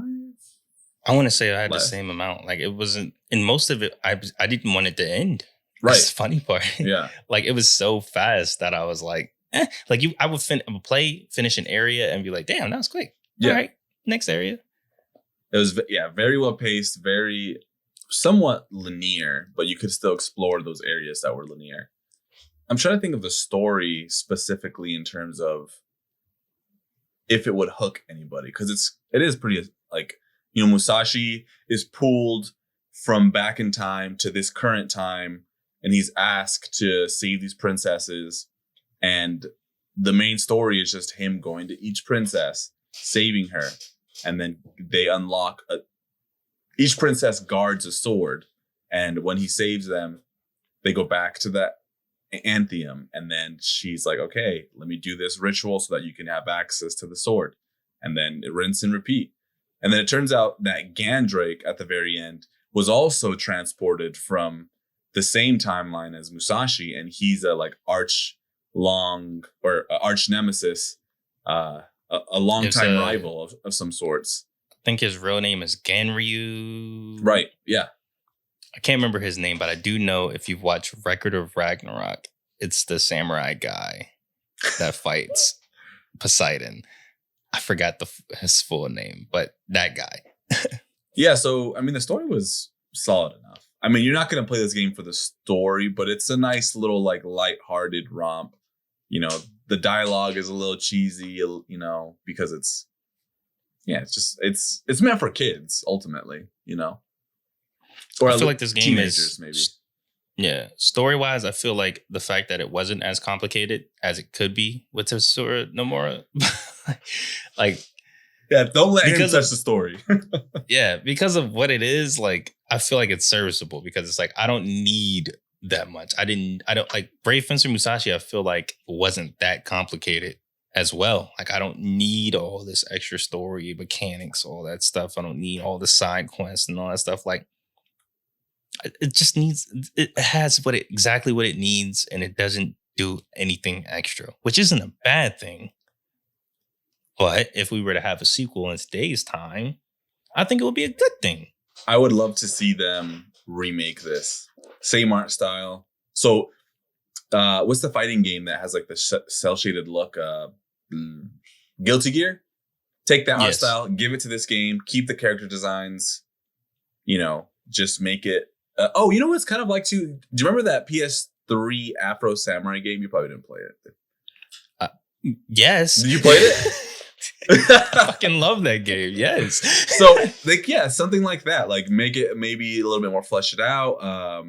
I want to say I had the same amount. Like it wasn't in most of it. I didn't want it to end. Right. That's the funny part. Yeah. Like it was so fast that I was like, like I would finish an area and be like, damn, that was quick. Yeah. All right, next area. It was very well paced, very somewhat linear, but you could still explore those areas that were linear. I'm trying to think of the story specifically in terms of if it would hook anybody, because it is pretty like, Musashi is pulled from back in time to this current time, and he's asked to save these princesses, and the main story is just him going to each princess, saving her, and then they unlock each princess guards a sword, and when he saves them, they go back to that Anthium, and then she's like, okay, let me do this ritual so that you can have access to the sword, and then it rinse and repeat. And then it turns out that Gandrake at the very end was also transported from the same timeline as Musashi, and he's a like arch nemesis, a longtime rival of some sorts. I think his real name is Ganryu. Right. Yeah. I can't remember his name, but I do know if you've watched Record of Ragnarok, it's the samurai guy that fights Poseidon. I forgot his full name, but that guy. Yeah, so, I mean, the story was solid enough. I mean, you're not going to play this game for the story, but it's a nice little, like, lighthearted romp. The dialogue is a little cheesy, because it's meant for kids, ultimately, Or I feel like this game is maybe. Yeah, story-wise, I feel like the fact that it wasn't as complicated as it could be with Tetsuro Nomura, like, yeah, don't let him touch the story. Yeah, because of what it is, like, I feel like it's serviceable because it's like I don't need that much. I don't like Brave Fencer Musashi. I feel like wasn't that complicated as well. Like I don't need all this extra story mechanics, all that stuff. I don't need all the side quests and all that stuff. Like. It just needs. It has exactly what it needs, and it doesn't do anything extra, which isn't a bad thing. But if we were to have a sequel in today's time, I think it would be a good thing. I would love to see them remake this, same art style. So, what's the fighting game that has like the cell shaded look? Guilty Gear. Take that art style, give it to this game, keep the character designs. Just make it. You know what's kind of like too? Do you remember that PS3 Afro Samurai game? You probably didn't play it. Yes. Did you play it? I fucking love that game. Yes. So, something like that. Like, make it maybe a little bit more fleshed out.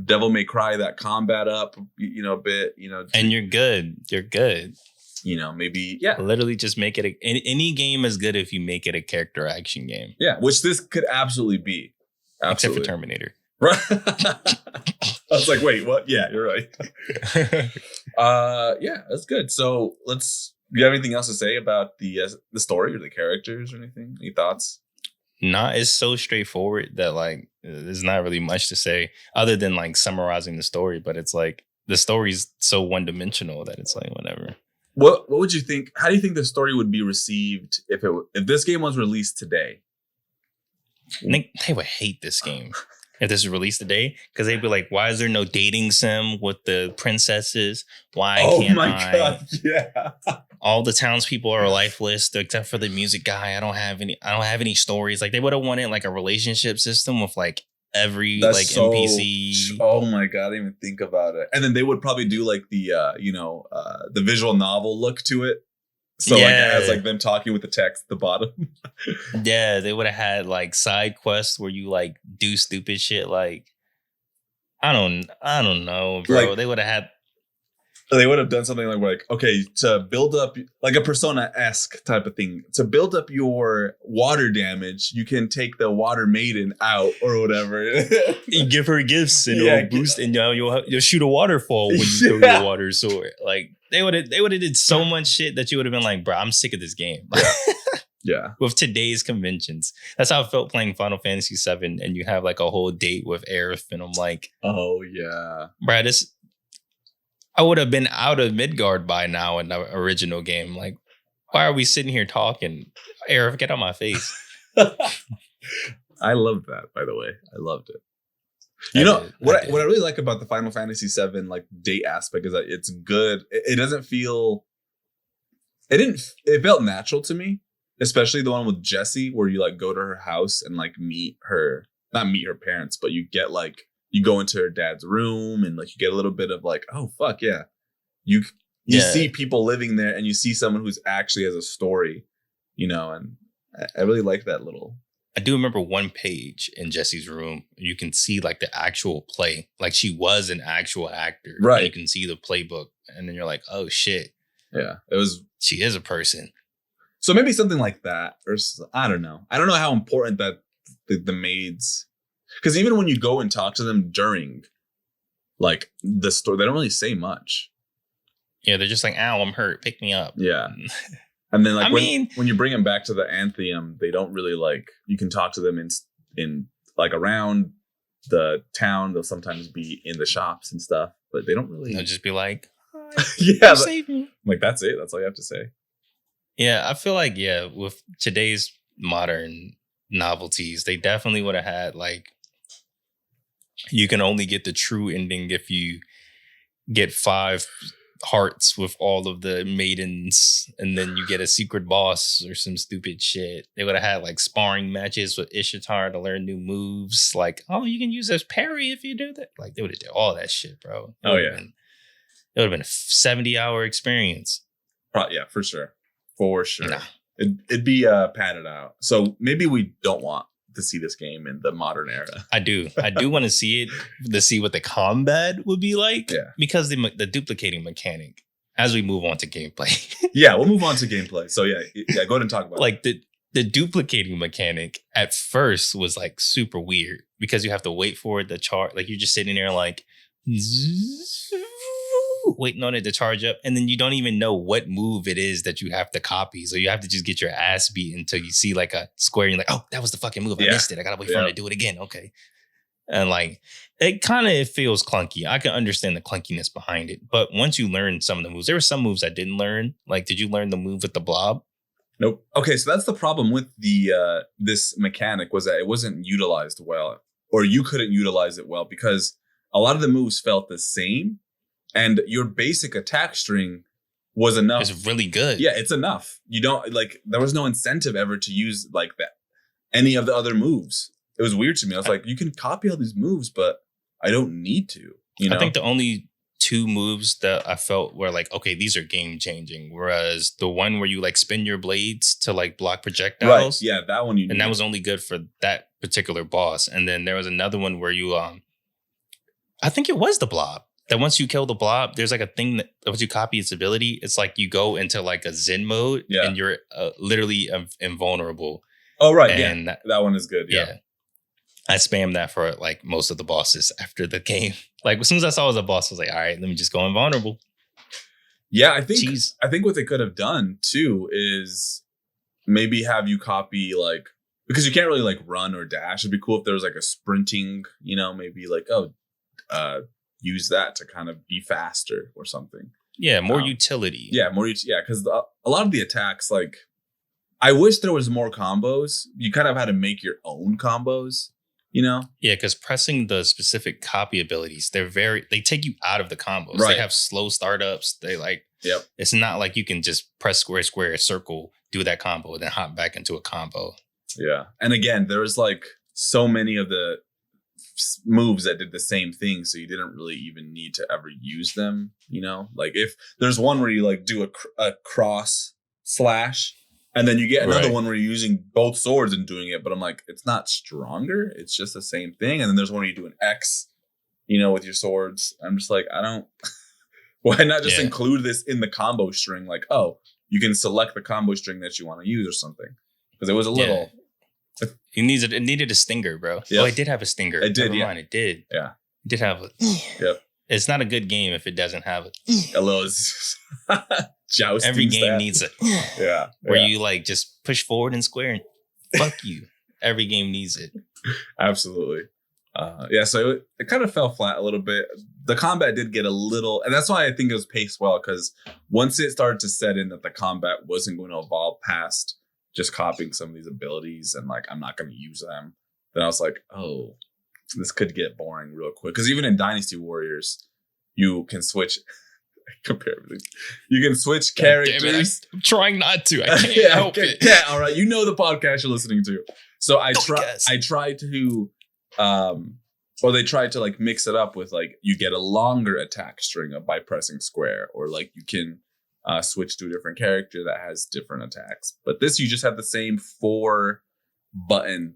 Devil May Cry that combat up, a bit. And you're good. You're good. Maybe Literally, just make it any game is good if you make it a character action game. Yeah, which this could absolutely be. Absolutely. Except for Terminator. Right. I was like, wait, what? Yeah, you're right. Yeah, that's good. So do you have anything else to say about the story or the characters or anything? Any thoughts? Nah, it's so straightforward that like there's not really much to say other than like summarizing the story. But it's like the story's so one dimensional that it's like whatever. What would you think? How do you think the story would be received if this game was released today? They would hate this game if this is released today because they'd be like, "Why is there no dating sim with the princesses? Why can't I?" God, yeah. All the townspeople are lifeless except for the music guy. I don't have any stories. Like they would have wanted like a relationship system with like every NPC. Oh my God, I didn't even think about it. And then they would probably do like the visual novel look to it. So like it has like them talking with the text at the bottom. Yeah, they would have had like side quests where you like do stupid shit. Like I don't know, bro. Like, They would have had. they would have done something like, okay, to build up like a Persona-esque type of thing. To build up your water damage, you can take the water maiden out or whatever. You give her gifts and Yeah, it'll boost, and you'll shoot a waterfall when you throw your water sword. Like they would have did so much shit that you would have been like, bro, I'm sick of this game. Yeah. With today's conventions, that's how I felt playing Final Fantasy VII, and you have like a whole date with Aerith, and I'm like, oh yeah, bro, this. I would have been out of Midgard by now in the original game. Like, why are we sitting here talking? Aerith, get out my face. I loved that, by the way. I loved it. You know what I really like about the Final Fantasy VII like date aspect is that it's good. It doesn't feel. It felt natural to me, especially the one with Jessie, where you like go to her house and like not meet her parents, but you get like. You go into her dad's room and like you get a little bit of like, oh fuck yeah. You see people living there and you see someone who's actually has a story, you know, and I really like that little. I do remember one page in Jessie's room. You can see like the actual play. Like she was an actual actor. Right. You can see the playbook and then you're like, oh shit. Yeah. She is a person. So maybe something like that. Or I don't know. I don't know how important that the maids. Because even when you go and talk to them during, like, the story, they don't really say much. Yeah, they're just like, ow, I'm hurt. Pick me up. Yeah. And then, like, when you bring them back to the Antheum, they don't really, like, you can talk to them in like, around the town. They'll sometimes be in the shops and stuff, but they don't really. They'll just be like, yeah, save me. Like, that's it. That's all you have to say. Yeah, I feel like, with today's modern novelties, they definitely would have had, like, you can only get the true ending if you get 5 hearts with all of the maidens, and then you get a secret boss or some stupid shit. They would have had like sparring matches with Ishtar to learn new moves. Like, oh, you can use this parry if you do that. Like, they would have did all that shit, bro. It would have been a 70-hour experience. Yeah, for sure. For sure. Nah. It'd be padded out. So maybe we don't want to see this game in the modern era. I do want to see it to see what the combat would be like. Yeah. Because the duplicating mechanic. As we move on to gameplay. Yeah, we'll move on to gameplay. So yeah, go ahead and talk about like the duplicating mechanic at first was like super weird because you have to wait for it to charge. Like you're just sitting there like waiting on it to charge up, and then you don't even know what move it is that you have to copy. So you have to just get your ass beat until you see like a square. And you're like, oh, that was the fucking move. I missed it. I gotta wait for him to do it again. Okay. And like it feels clunky. I can understand the clunkiness behind it. But once you learn some of the moves, there were some moves I didn't learn. Like, did you learn the move with the blob? Nope. Okay, so that's the problem with the this mechanic was that it wasn't utilized well, or you couldn't utilize it well because a lot of the moves felt the same. And your basic attack string was enough. It's really good. Yeah, it's enough. You don't like. There was no incentive ever to use like that. Any of the other moves. It was weird to me. I was like, you can copy all these moves, but I don't need to. You know? I think the only 2 moves that I felt were like, okay, these are game changing. Whereas the one where you like spin your blades to like block projectiles. Right. Yeah, that one that was only good for that particular boss. And then there was another one where you I think it was the blob. That once you kill the blob, there's like a thing that once you copy its ability, it's like you go into like a Zen mode and you're literally invulnerable. Oh, right. And yeah. That one is good. Yeah. I spammed that for like most of the bosses after the game. Like as soon as I saw it was a boss, I was like, all right, let me just go invulnerable. Yeah, I think what they could have done too is maybe have you copy like, because you can't really like run or dash. It'd be cool if there was like a sprinting, you know, maybe like, use that to kind of be faster or something. Yeah, more utility. Yeah, because a lot of the attacks, like, I wish there was more combos. You kind of had to make your own combos, you know? Yeah, because pressing the specific copy abilities, they take you out of the combos. Right. They have slow startups. They like, it's not like you can just press square, circle, do that combo, and then hop back into a combo. Yeah. And again, there was like so many of the moves that did the same thing, so you didn't really even need to ever use them, you know? Like if there's one where you like do a cross slash. And then you get another Right. one where you're using both swords and doing it. But I'm like, it's not stronger. It's just the same thing. And then there's one where you do an X, with your swords. I'm just like, I don't. Why not just include this in the combo string? Like, oh, you can select the combo string that you want to use or something. Because it was a little. It needed a stinger, bro. Yep. Oh, it did have a stinger. It did, Never mind, it did. Yeah. It did have a. Yep. It's not a good game if it doesn't have it. A little jousting. Every game stat. needs it. Yeah. Where you like just push forward and square and fuck you. Every game needs it. Absolutely. So it kind of fell flat a little bit. The combat did get a little, and that's why I think it was paced well, because once it started to set in that the combat wasn't going to evolve past just copying some of these abilities and like, I'm not going to use them, then I was like, oh, this could get boring real quick. Because even in Dynasty Warriors, you can switch. Comparatively, you can switch characters. I'm trying not to. I can't help it. Yeah, all right. You know the podcast you're listening to. So I tried to, or they tried to like mix it up with like you get a longer attack string by pressing square, or like you can switch to a different character that has different attacks. But this, you just have the same 4-button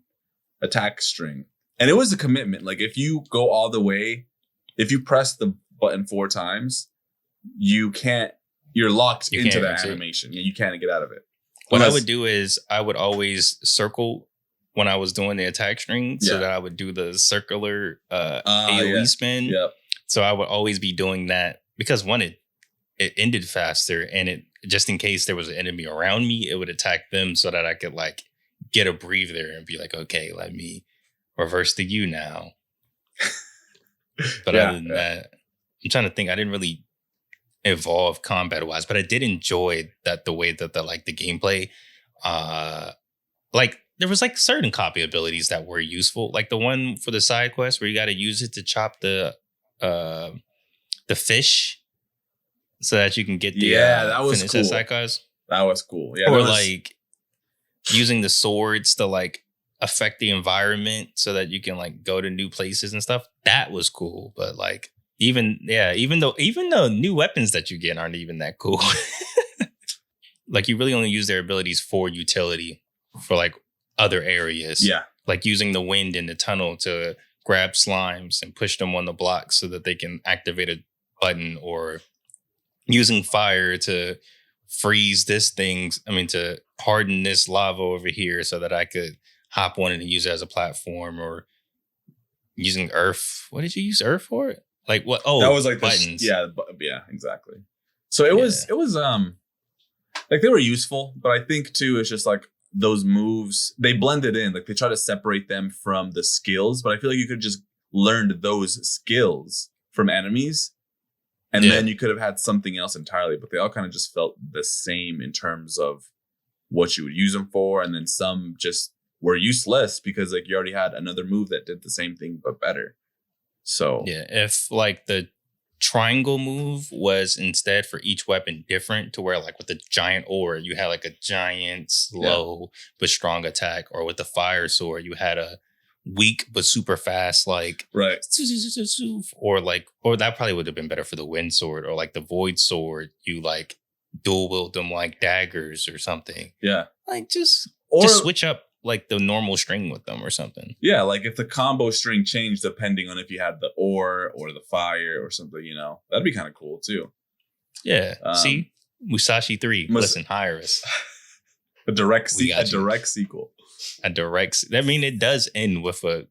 attack string. And it was a commitment. Like if you go all the way, if you press the button 4 times, you're locked into that animation. You can't get out of it. What I would do is I would always circle when I was doing the attack string so that I would do the circular AoE spin. Yep. So I would always be doing that because one, it ended faster, and it just in case there was an enemy around me, it would attack them so that I could like get a breather and be like, okay, let me reverse to you now. But other than that, I'm trying to think. I didn't really evolve combat wise, but I did enjoy that the way that the gameplay, like there was like certain copy abilities that were useful, like the one for the side quest where you got to use it to chop the fish so that you can get the that was finish cool. that side quest. That was cool. Yeah, or like using the swords to like affect the environment so that you can like go to new places and stuff. That was cool, but like even though new weapons that you get aren't even that cool. Like you really only use their abilities for utility for like other areas. Yeah. Like using the wind in the tunnel to grab slimes and push them on the blocks so that they can activate a button, or using fire to freeze to harden this lava over here so that I could hop on it and use it as a platform, or using earth. What did you use earth for? Like what? Oh, that was like buttons. Yeah, exactly. So it was like they were useful, but I think too it's just like those moves, they blended in. Like they try to separate them from the skills, but I feel like you could just learned those skills from enemies, and then you could have had something else entirely. But they all kind of just felt the same in terms of what you would use them for, and then some just were useless because like you already had another move that did the same thing but better. So if like the triangle move was instead for each weapon different, to where like with the giant ore you had like a giant slow but strong attack, or with the fire sword you had a weak but super fast like right, or that probably would have been better for the wind sword, or like the void sword you like dual wield them like daggers or something. Like just switch up like the normal string with them or something. Yeah, like if the combo string changed depending on if you had the ore or the fire or something, that'd be kind of cool too. Yeah. See, Musashi 3. Listen, hire us. A direct sequel. I mean, it does end with a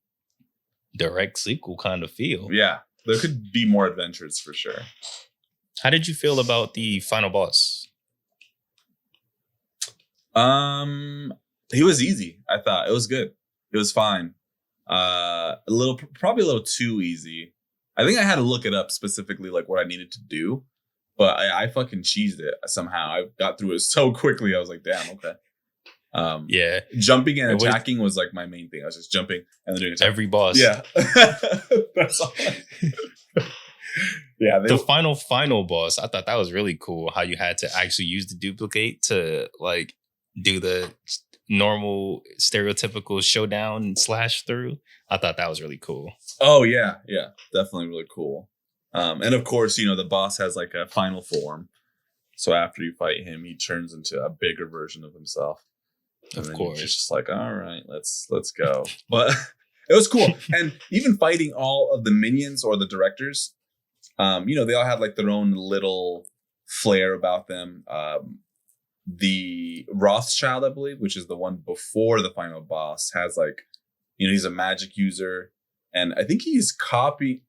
direct sequel kind of feel. Yeah, there could be more adventures for sure. How did you feel about the final boss? He was easy. I thought it was good. It was fine. Probably a little too easy. I think I had to look it up specifically, like what I needed to do, but I fucking cheesed it somehow. I got through it so quickly. I was like, damn, okay. Jumping and attacking was like my main thing. I was just jumping and then doing attack. Every boss. Yeah. That's all. Yeah. The final boss, I thought that was really cool. How you had to actually use the duplicate to like do the normal stereotypical showdown slash through. I thought that was really cool. Oh yeah, definitely really cool. And of course, the boss has like a final form. So after you fight him, he turns into a bigger version of himself. And Of then course. you're just like, all right, let's go. But it was cool. And even fighting all of the minions or the directors, they all had like their own little flair about them. The Rothschild, I believe, which is the one before the final boss, has like, he's a magic user. And I think he's copied.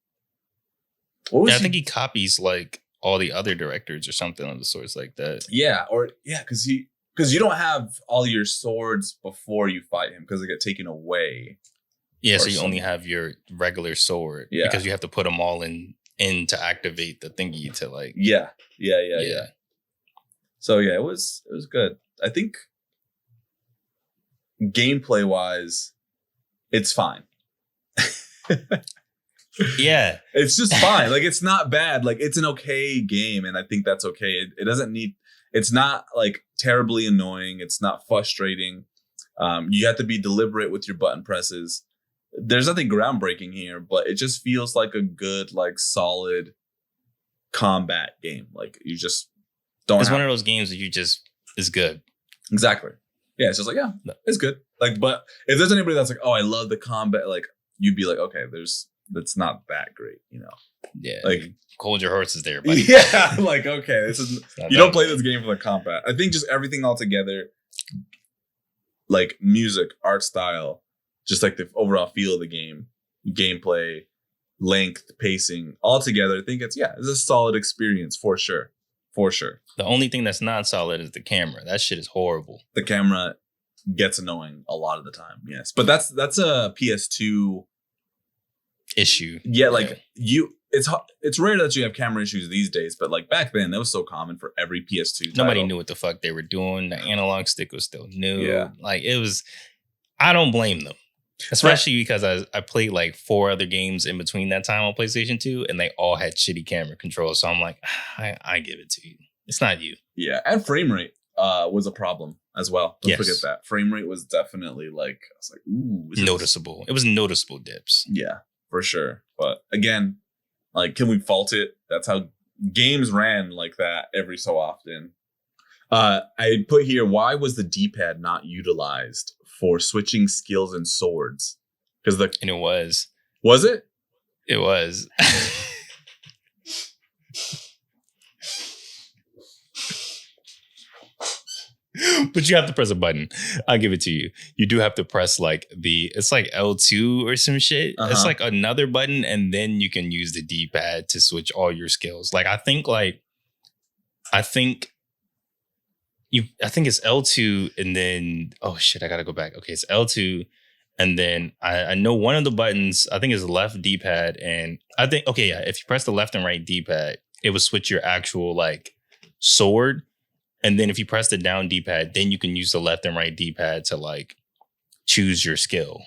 I think he copies like all the other directors or something of the sorts like that. Yeah, because you don't have all your swords before you fight him because they get taken away. Yeah, so you only have your regular sword because you have to put them all in to activate the thingy to like. Yeah. So yeah, it was good. I think gameplay wise, it's fine. Yeah, it's just fine. Like it's not bad. Like it's an okay game, and I think that's okay. It doesn't need. It's not like terribly annoying. It's not frustrating. You have to be deliberate with your button presses. There's nothing groundbreaking here, but it just feels like a good, like solid combat game. Like you just don't. It's one of those games that is good. Exactly. Yeah, it's just like it's good. Like, but if there's anybody that's like, oh, I love the combat, like you'd be like, okay, that's not that great, Yeah, like hold your horses there, buddy. Yeah, like okay, this is you don't play this game for the combat. I think just everything all together, like music, art style, just like the overall feel of the game, gameplay, length, pacing, all together. I think it's a solid experience for sure. For sure. The only thing that's not solid is the camera. That shit is horrible. The camera gets annoying a lot of the time. Yes, but that's a PS2 issue. Yeah, like it's rare that you have camera issues these days, but like back then, that was so common for every PS2 title. Nobody knew what the fuck they were doing. The analog stick was still new. Yeah. Like it was. I don't blame them, especially because I played like 4 other games in between that time on PlayStation 2, and they all had shitty camera controls. So I'm like, I give it to you. It's not you. Yeah, and frame rate was a problem as well. Don't forget Yes. that frame rate was definitely like I was like, ooh, Noticeable. It was noticeable dips. Yeah, for sure. But again, like, can we fault it? That's how games ran like that every so often. I put here, why was the D-pad not utilized for switching skills and swords? And it was. Was it? It was. But you have to press a button. I'll give it to you. You do have to press like it's like L2 or some shit. Uh-huh. It's like another button, and then you can use the D-pad to switch all your skills. Like I think it's L2 and then oh shit, I gotta go back. Okay, it's L2 and then I know one of the buttons, I think is left D-pad, and I think if you press the left and right D-pad, it would switch your actual like sword. And then if you press the down D-pad, then you can use the left and right D-pad to like choose your skill.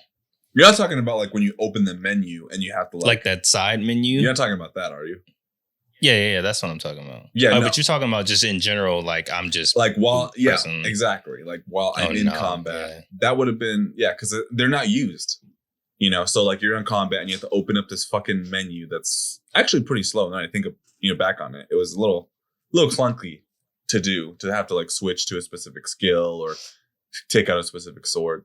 You're not talking about like when you open the menu and you have to like that side menu. You're not talking about that, are you? Yeah. That's what I'm talking about. Yeah, no. But you're talking about just in general, like I'm just like while pressing. Exactly. Like while I'm in combat, that would have been because they're not used. So like you're in combat and you have to open up this fucking menu that's actually pretty slow. Now I think of back on it, it was a little clunky to have to like switch to a specific skill or take out a specific sword.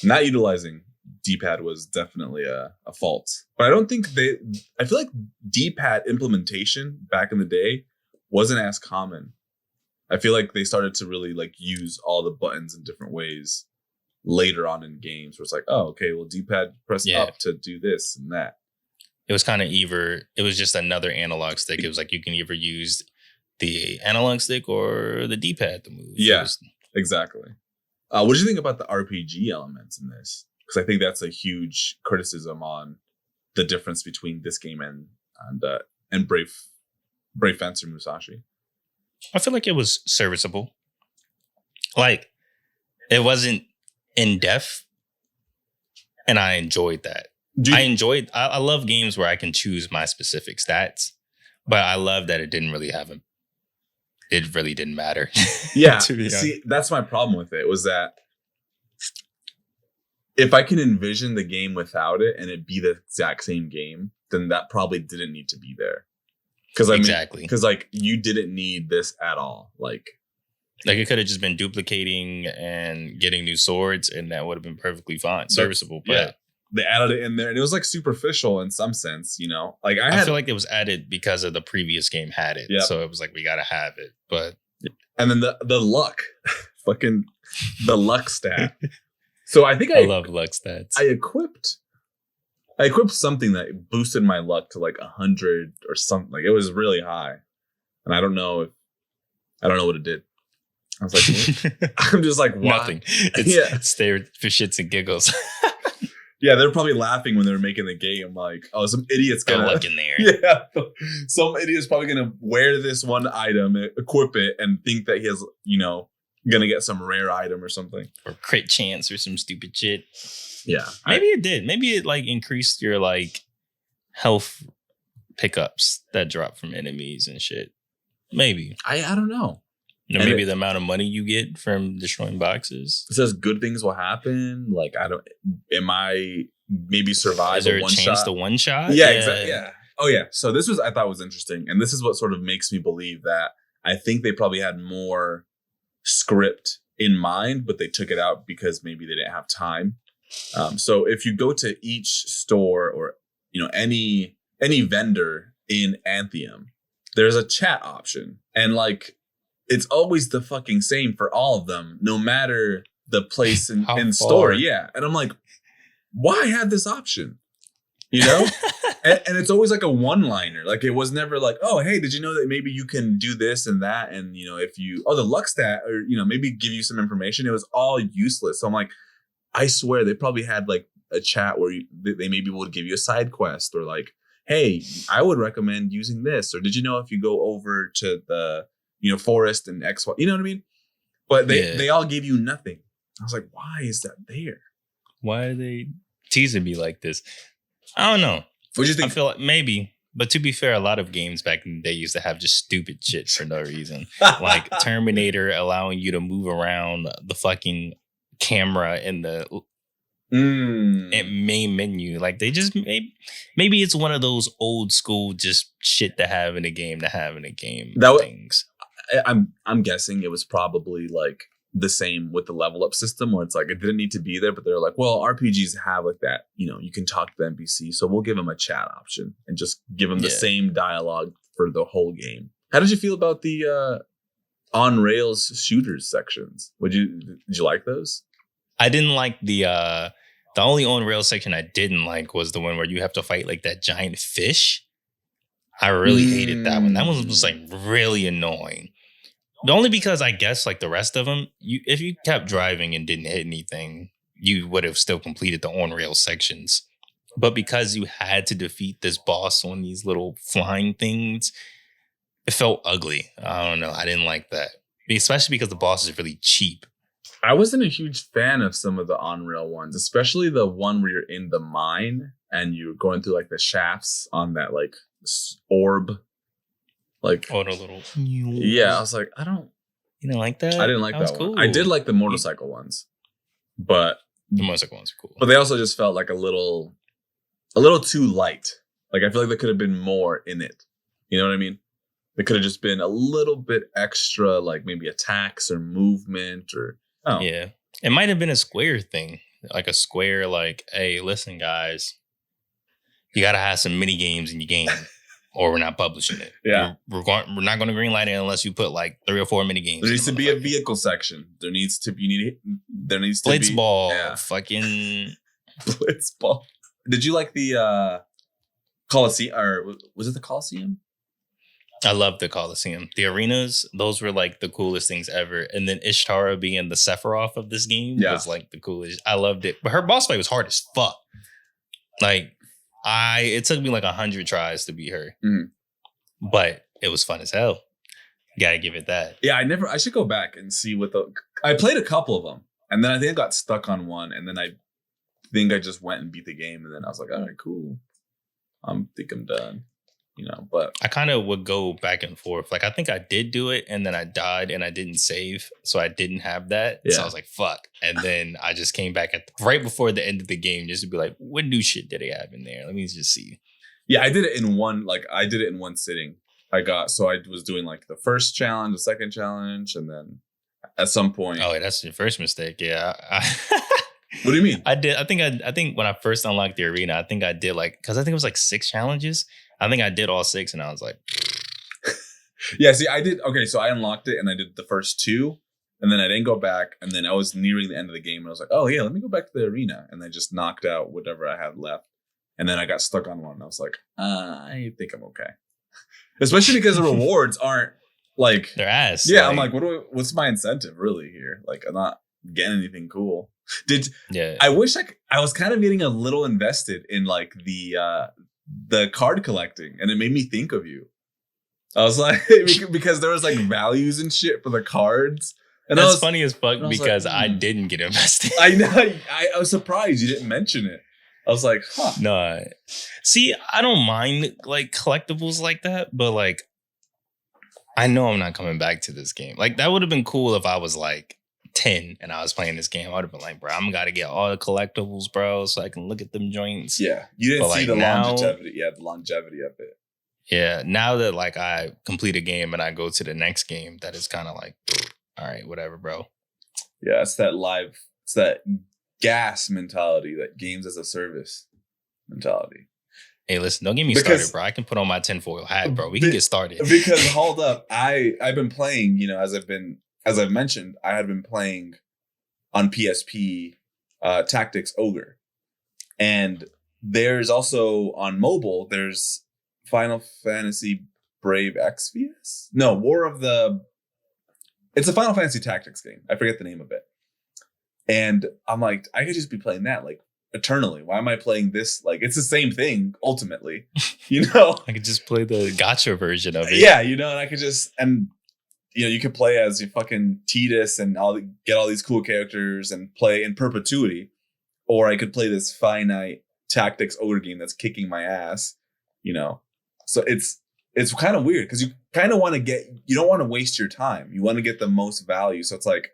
Not utilizing D-pad was definitely a fault, but I don't think I feel like D-pad implementation back in the day wasn't as common. I feel like they started to really like use all the buttons in different ways later on in games where it's like, oh, okay, well, D-pad press up to do this and that. It was kind of it was just another analog stick. It was like you can either use the analog stick or the D-pad to move. Yeah, exactly. What do you think about the RPG elements in this? Because I think that's a huge criticism on the difference between this game and Brave Fencer Musashi. I feel like it was serviceable. Like it wasn't in depth, and I enjoyed that. I love games where I can choose my specific stats, but I love that it didn't really it really didn't matter. Yeah. See, that's my problem with it, was that if I can envision the game without it and it be the exact same game, then that probably didn't need to be there. Because exactly. Because like you didn't need this at all. Like it could have just been duplicating and getting new swords, and that would have been perfectly fine, serviceable. But they added it in there, and it was like superficial in some sense, you know. Like I feel like it was added because of the previous game had it, so it was like we gotta have it. But and then the luck, fucking the luck stat. So I think I love luck stats. I equipped something that boosted my luck to like 100 or something. Like it was really high, and I don't know what it did. I was like, I'm just like, why? Nothing. It's there for shits and giggles. Yeah, they're probably laughing when they're making the game. Like, oh, some idiot's gonna luck in there. Yeah, some idiot's probably gonna wear this one item, equip it, and think that he has, you know, gonna get some rare item or something, or crit chance or some stupid shit. Yeah, maybe it did. Maybe it like increased your like health pickups that drop from enemies and shit. Maybe I don't know. Or maybe the amount of money you get from destroying boxes. It says good things will happen. Like am I maybe survive? Is there a one chance shot? to one shot? Yeah, exactly. Yeah. Oh yeah. So this I thought was interesting, and this is what sort of makes me believe that I think they probably had more script in mind, but they took it out because maybe they didn't have time. So if you go to each store or, you know, any vendor in Anthem, there's a chat option, and like it's always the fucking same for all of them, no matter the place in store. Yeah, and I'm like, why have this option? You know, and it's always like a one-liner. Like it was never like, oh, hey, did you know that maybe you can do this and that, and you know, if you the luck stat, or you know, maybe give you some information. It was all useless. So I'm like, I swear they probably had like a chat where they maybe would give you a side quest, or like, hey, I would recommend using this, or did you know if you go over to the, you know, forest and X, Y, you know what I mean? But they all gave you nothing. I was like, why is that there? Why are they teasing me like this? I don't know. What do you think? I feel like maybe, but to be fair, a lot of games back in the day used to have just stupid shit for no reason. Like Terminator allowing you to move around the fucking camera in the main menu. Like they just maybe it's one of those old school just shit to have in a game things. I'm guessing it was probably like the same with the level up system, where it's like it didn't need to be there, but they're like, well, RPGs have like that, you know, you can talk to the NPC, so we'll give them a chat option and just give them the same dialogue for the whole game. How did you feel about the on rails shooters sections? Did you like those? I didn't like the only on rails section I didn't like was the one where you have to fight like that giant fish. I really hated that one. That one was like really annoying. Only because I guess like the rest of them, if you kept driving and didn't hit anything, you would have still completed the on-rail sections. But because you had to defeat this boss on these little flying things, it felt ugly. I don't know. I didn't like that. Especially because the boss is really cheap. I wasn't a huge fan of some of the on-rail ones, especially the one where you're in the mine and you're going through like the shafts on that like orb. Like, the little. Yeah, I was like, You didn't like that? I didn't like that one. Cool. I did like the motorcycle ones, but the motorcycle ones are cool. But they also just felt like a little too light. Like I feel like there could have been more in it. You know what I mean? There could have just been a little bit extra, like maybe attacks or movement or. Oh. Yeah, it might have been a Square thing, like a Square, like, hey, listen, guys, you gotta have some mini games in your game. Or we're not publishing it. Yeah, we're not going to greenlight it unless you put like 3 or 4 mini games. There needs to be a vehicle section. There needs to be Blitzball. Yeah. Fucking Blitzball. Did you like the Coliseum, or was it the Coliseum? I loved the Coliseum. The arenas, those were like the coolest things ever. And then Ishtara being the Sephiroth of this game was like the coolest. I loved it. But her boss fight was hard as fuck. Like. It took me like 100 tries to beat her, but it was fun as hell. Gotta give it that. Yeah, I should go back and see I played a couple of them, and then I think I got stuck on one, and then I think I just went and beat the game, and then I was like, all right, cool. I think I'm done. You know, but I kind of would go back and forth. Like I think I did do it, and then I died, and I didn't save, so I didn't have that. Yeah. So I was like, "Fuck!" And then I just came back right before the end of the game, just to be like, "What new shit did they have in there? Let me just see." Yeah, I did it in one. Like I did it in one sitting. So I was doing like the first challenge, the second challenge, and then at some point. Oh, that's your first mistake. Yeah. What do you mean? I did. I think when I first unlocked the arena, I think I did because I think it was like 6 challenges. I think I did all 6, and I was like, yeah. See, I did. Okay, so I unlocked it, and I did the first 2, and then I didn't go back, and then I was nearing the end of the game, and I was like, oh yeah, let me go back to the arena, and I just knocked out whatever I had left, and then I got stuck on one, and I was like, I think I'm okay, especially because the rewards aren't like their ass. Yeah, I'm like, what's my incentive really here? Like, I'm not getting anything cool. I wish I was kind of getting a little invested in like the card collecting, and it made me think of you. I was like, because there was like values and shit for the cards, and that's funny as fuck because like, I didn't get invested. I know. I was surprised you didn't mention it. I was like, huh. No, see, I don't mind like collectibles like that, but like, I know I'm not coming back to this game. Like, that would have been cool if I was like 10 and I was playing this game. I would have been like, bro, I'm gotta get all the collectibles, bro, so I can look at them joints. Yeah, you didn't see the longevity. Yeah, the longevity of it. Yeah, now that like I complete a game and I go to the next game, that is kind of like, all right, whatever, bro. Yeah, it's that gas mentality, that games as a service mentality. Hey, listen, don't get me started, bro. I can put on my tinfoil hat, bro. We can get started. Because hold up, I've been playing, as I've mentioned, I had been playing on PSP Tactics Ogre. And there's also on mobile, there's Final Fantasy Brave Exvius? No, it's a Final Fantasy Tactics game. I forget the name of it. And I'm like, I could just be playing that like eternally. Why am I playing this? Like, it's the same thing ultimately, I could just play the gacha version of it. Yeah, and I could just, and you could play as your fucking Tidus and get all these cool characters and play in perpetuity, or I could play this finite Tactics Ogre game that's kicking my ass, So it's kind of weird because you kind of want to you don't want to waste your time. You want to get the most value. So it's like,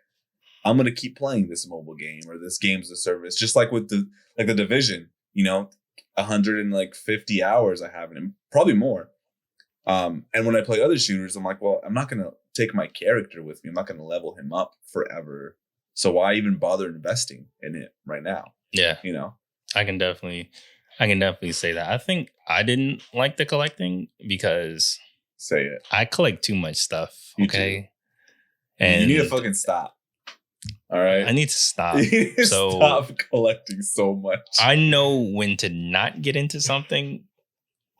I'm going to keep playing this mobile game or this games as a service, just like with the Division, 150 hours I have in it, probably more. And when I play other shooters, I'm like, well, I'm not going to take my character with me. I'm not going to level him up forever. So why even bother investing in it right now? Yeah. I can definitely say that. I think I didn't like the collecting because say it. I collect too much stuff. Okay. And you need to fucking stop. All right. I need to stop. Stop collecting so much. I know when to not get into something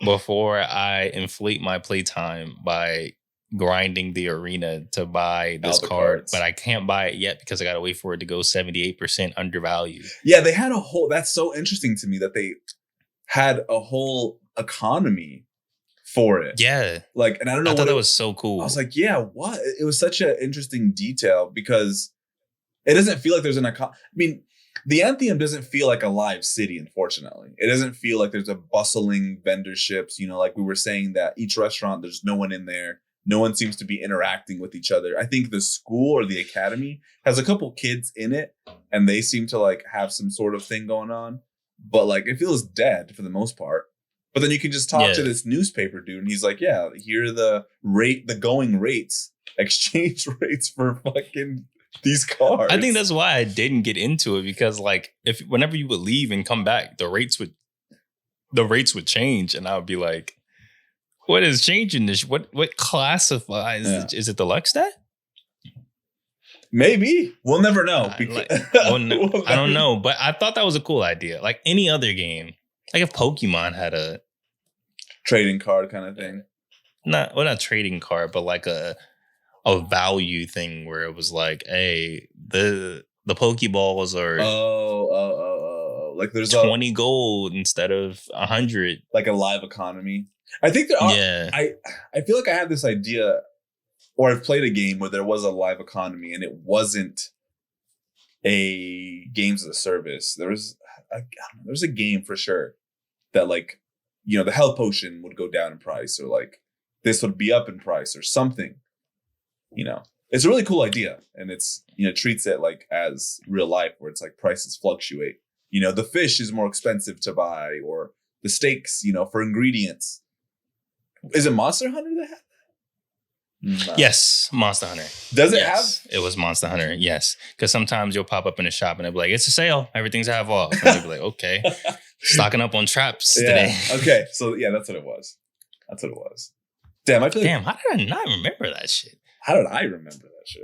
before I inflate my playtime by grinding the arena to buy this card, cards. But I can't buy it yet because I got to wait for it to go 78% undervalued. Yeah, they had that's so interesting to me that they had a whole economy for it. Yeah. And I don't know. I thought that was so cool. I was like, yeah, what? It was such an interesting detail because it doesn't feel like there's an economy. I mean, the Anthem doesn't feel like a live city, unfortunately. It doesn't feel like there's a bustling vendorships, like we were saying that each restaurant, there's no one in there. No one seems to be interacting with each other. I think the school or the academy has a couple kids in it and they seem to have some sort of thing going on. But it feels dead for the most part. But then you can just talk to this newspaper dude and he's like, yeah, here are the going rates, exchange rates for fucking these cards. I think that's why I didn't get into it because whenever you would leave and come back, the rates would change and I would be like, what is changing this? What classifies? Yeah. Is it the luck stat? Maybe. We'll never know. I don't know, but I thought that was a cool idea. Like any other game, like if Pokemon had a trading card kind of thing. Not trading card, but like a value thing where it was like, hey, the Pokeballs are like there's 20 gold instead of 100. Like a live economy. I think there are. Yeah. I feel like I have this idea, or I've played a game where there was a live economy and it wasn't a games as a service. There's a game for sure that the health potion would go down in price, or this would be up in price or something. It's a really cool idea, and it's treats it as real life where it's prices fluctuate. The fish is more expensive to buy, or the steaks, for ingredients. Is it Monster Hunter that had that? Nah. Yes, Monster Hunter. Does it Yes, it was Monster Hunter. Yes, because sometimes you'll pop up in a shop and they'll be like, "It's a sale. Everything's half off." And you'll be like, "Okay, stocking up on traps today." Okay. So yeah, that's what it was. That's what it was. Damn, I feel like, Damn, how did I not remember that shit? how did I remember that shit?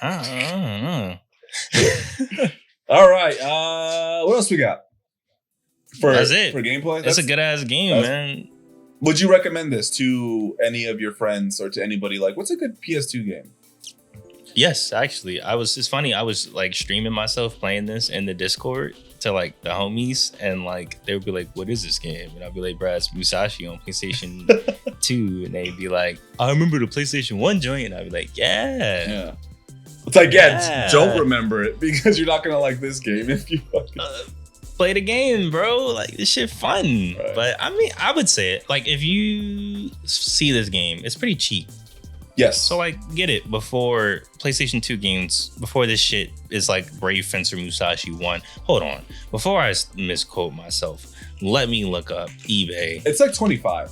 I don't know. All right. What else we got? That's it. For gameplay? It's a good ass game, man. Would you recommend this to any of your friends or to anybody? Like, what's a good PS2 game? Yes, actually, it's funny. I was like streaming myself playing this in the Discord to like the homies, and like they would be like, "What is this game?" And I'd be like, "Bruh, it's Musashi on PlayStation 2," and they'd be like, "I remember the PlayStation 1 joint," and I'd be like, "Yeah." It's like, Yeah. don't remember it because you're not gonna like this game if you fucking. Play the game, bro. Like, this shit fun. Right. But I mean, I would say it. Like, if you see this game, it's pretty cheap. Yes. So like, get it before PlayStation 2 games. Before this shit is like Brave Fencer Musashi 1. Hold on. Before I misquote myself, let me look up eBay. It's like 25,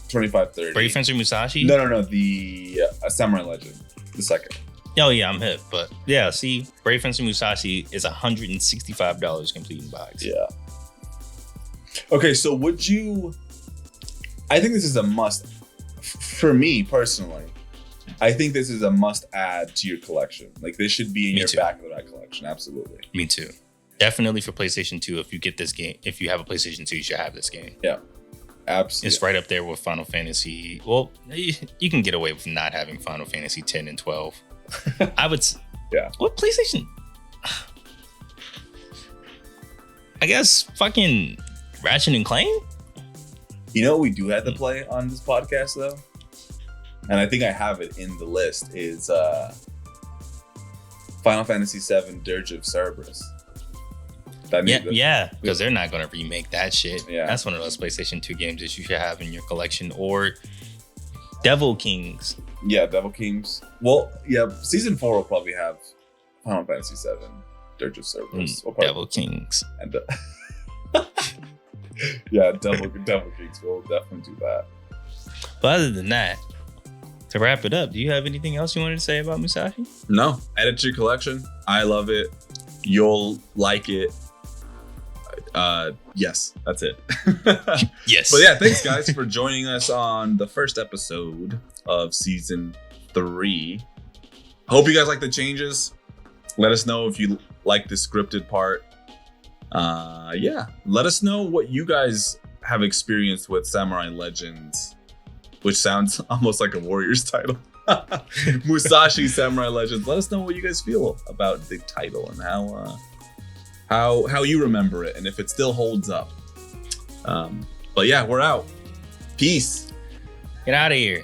30. Brave Fencer Musashi? No. The Samurai Legend, the second. Oh yeah, I'm hip. But yeah, see, Brave Fencer Musashi is $165 complete in box. Yeah. Okay, so would you? I think this is a must. For me personally, I think this is a must add to your collection. Like, this should be in Me your too. back of that collection. Absolutely. Me too. Definitely for PlayStation 2. If you get this game, if you have a PlayStation 2, you should have this game. Yeah. Absolutely. It's right up there with Final Fantasy. Well, you can get away with not having Final Fantasy 10 and 12. I would. Yeah. What PlayStation? I guess fucking Ratchet and Clank. You know what we do have to play on this podcast though, and I think I have it in the list, is Final Fantasy VII: Dirge of Cerberus. Yeah, because they're not gonna remake that shit. Yeah. That's one of those PlayStation 2 games that you should have in your collection. Or Devil Kings. Yeah, Devil Kings. Well, yeah, season 4 will probably have Final Fantasy VII: Dirge of Cerberus. We'll probably- Devil Kings. And yeah, Devil Kings. We'll definitely do that. But other than that, to wrap it up, do you have anything else you wanted to say about Musashi? No, add it to your collection. I love it. You'll like it. Yes, that's it. Yes. But yeah, thanks guys for joining us on the first episode of season 3. Hope you guys like the changes. Let us know if you like the scripted part. Yeah, let us know what you guys have experienced with Samurai Legends, which sounds almost like a Warriors title. Musashi Samurai Legends. Let us know what you guys feel about the title and how you remember it and if it still holds up. But yeah, we're out. Peace. Get out of here.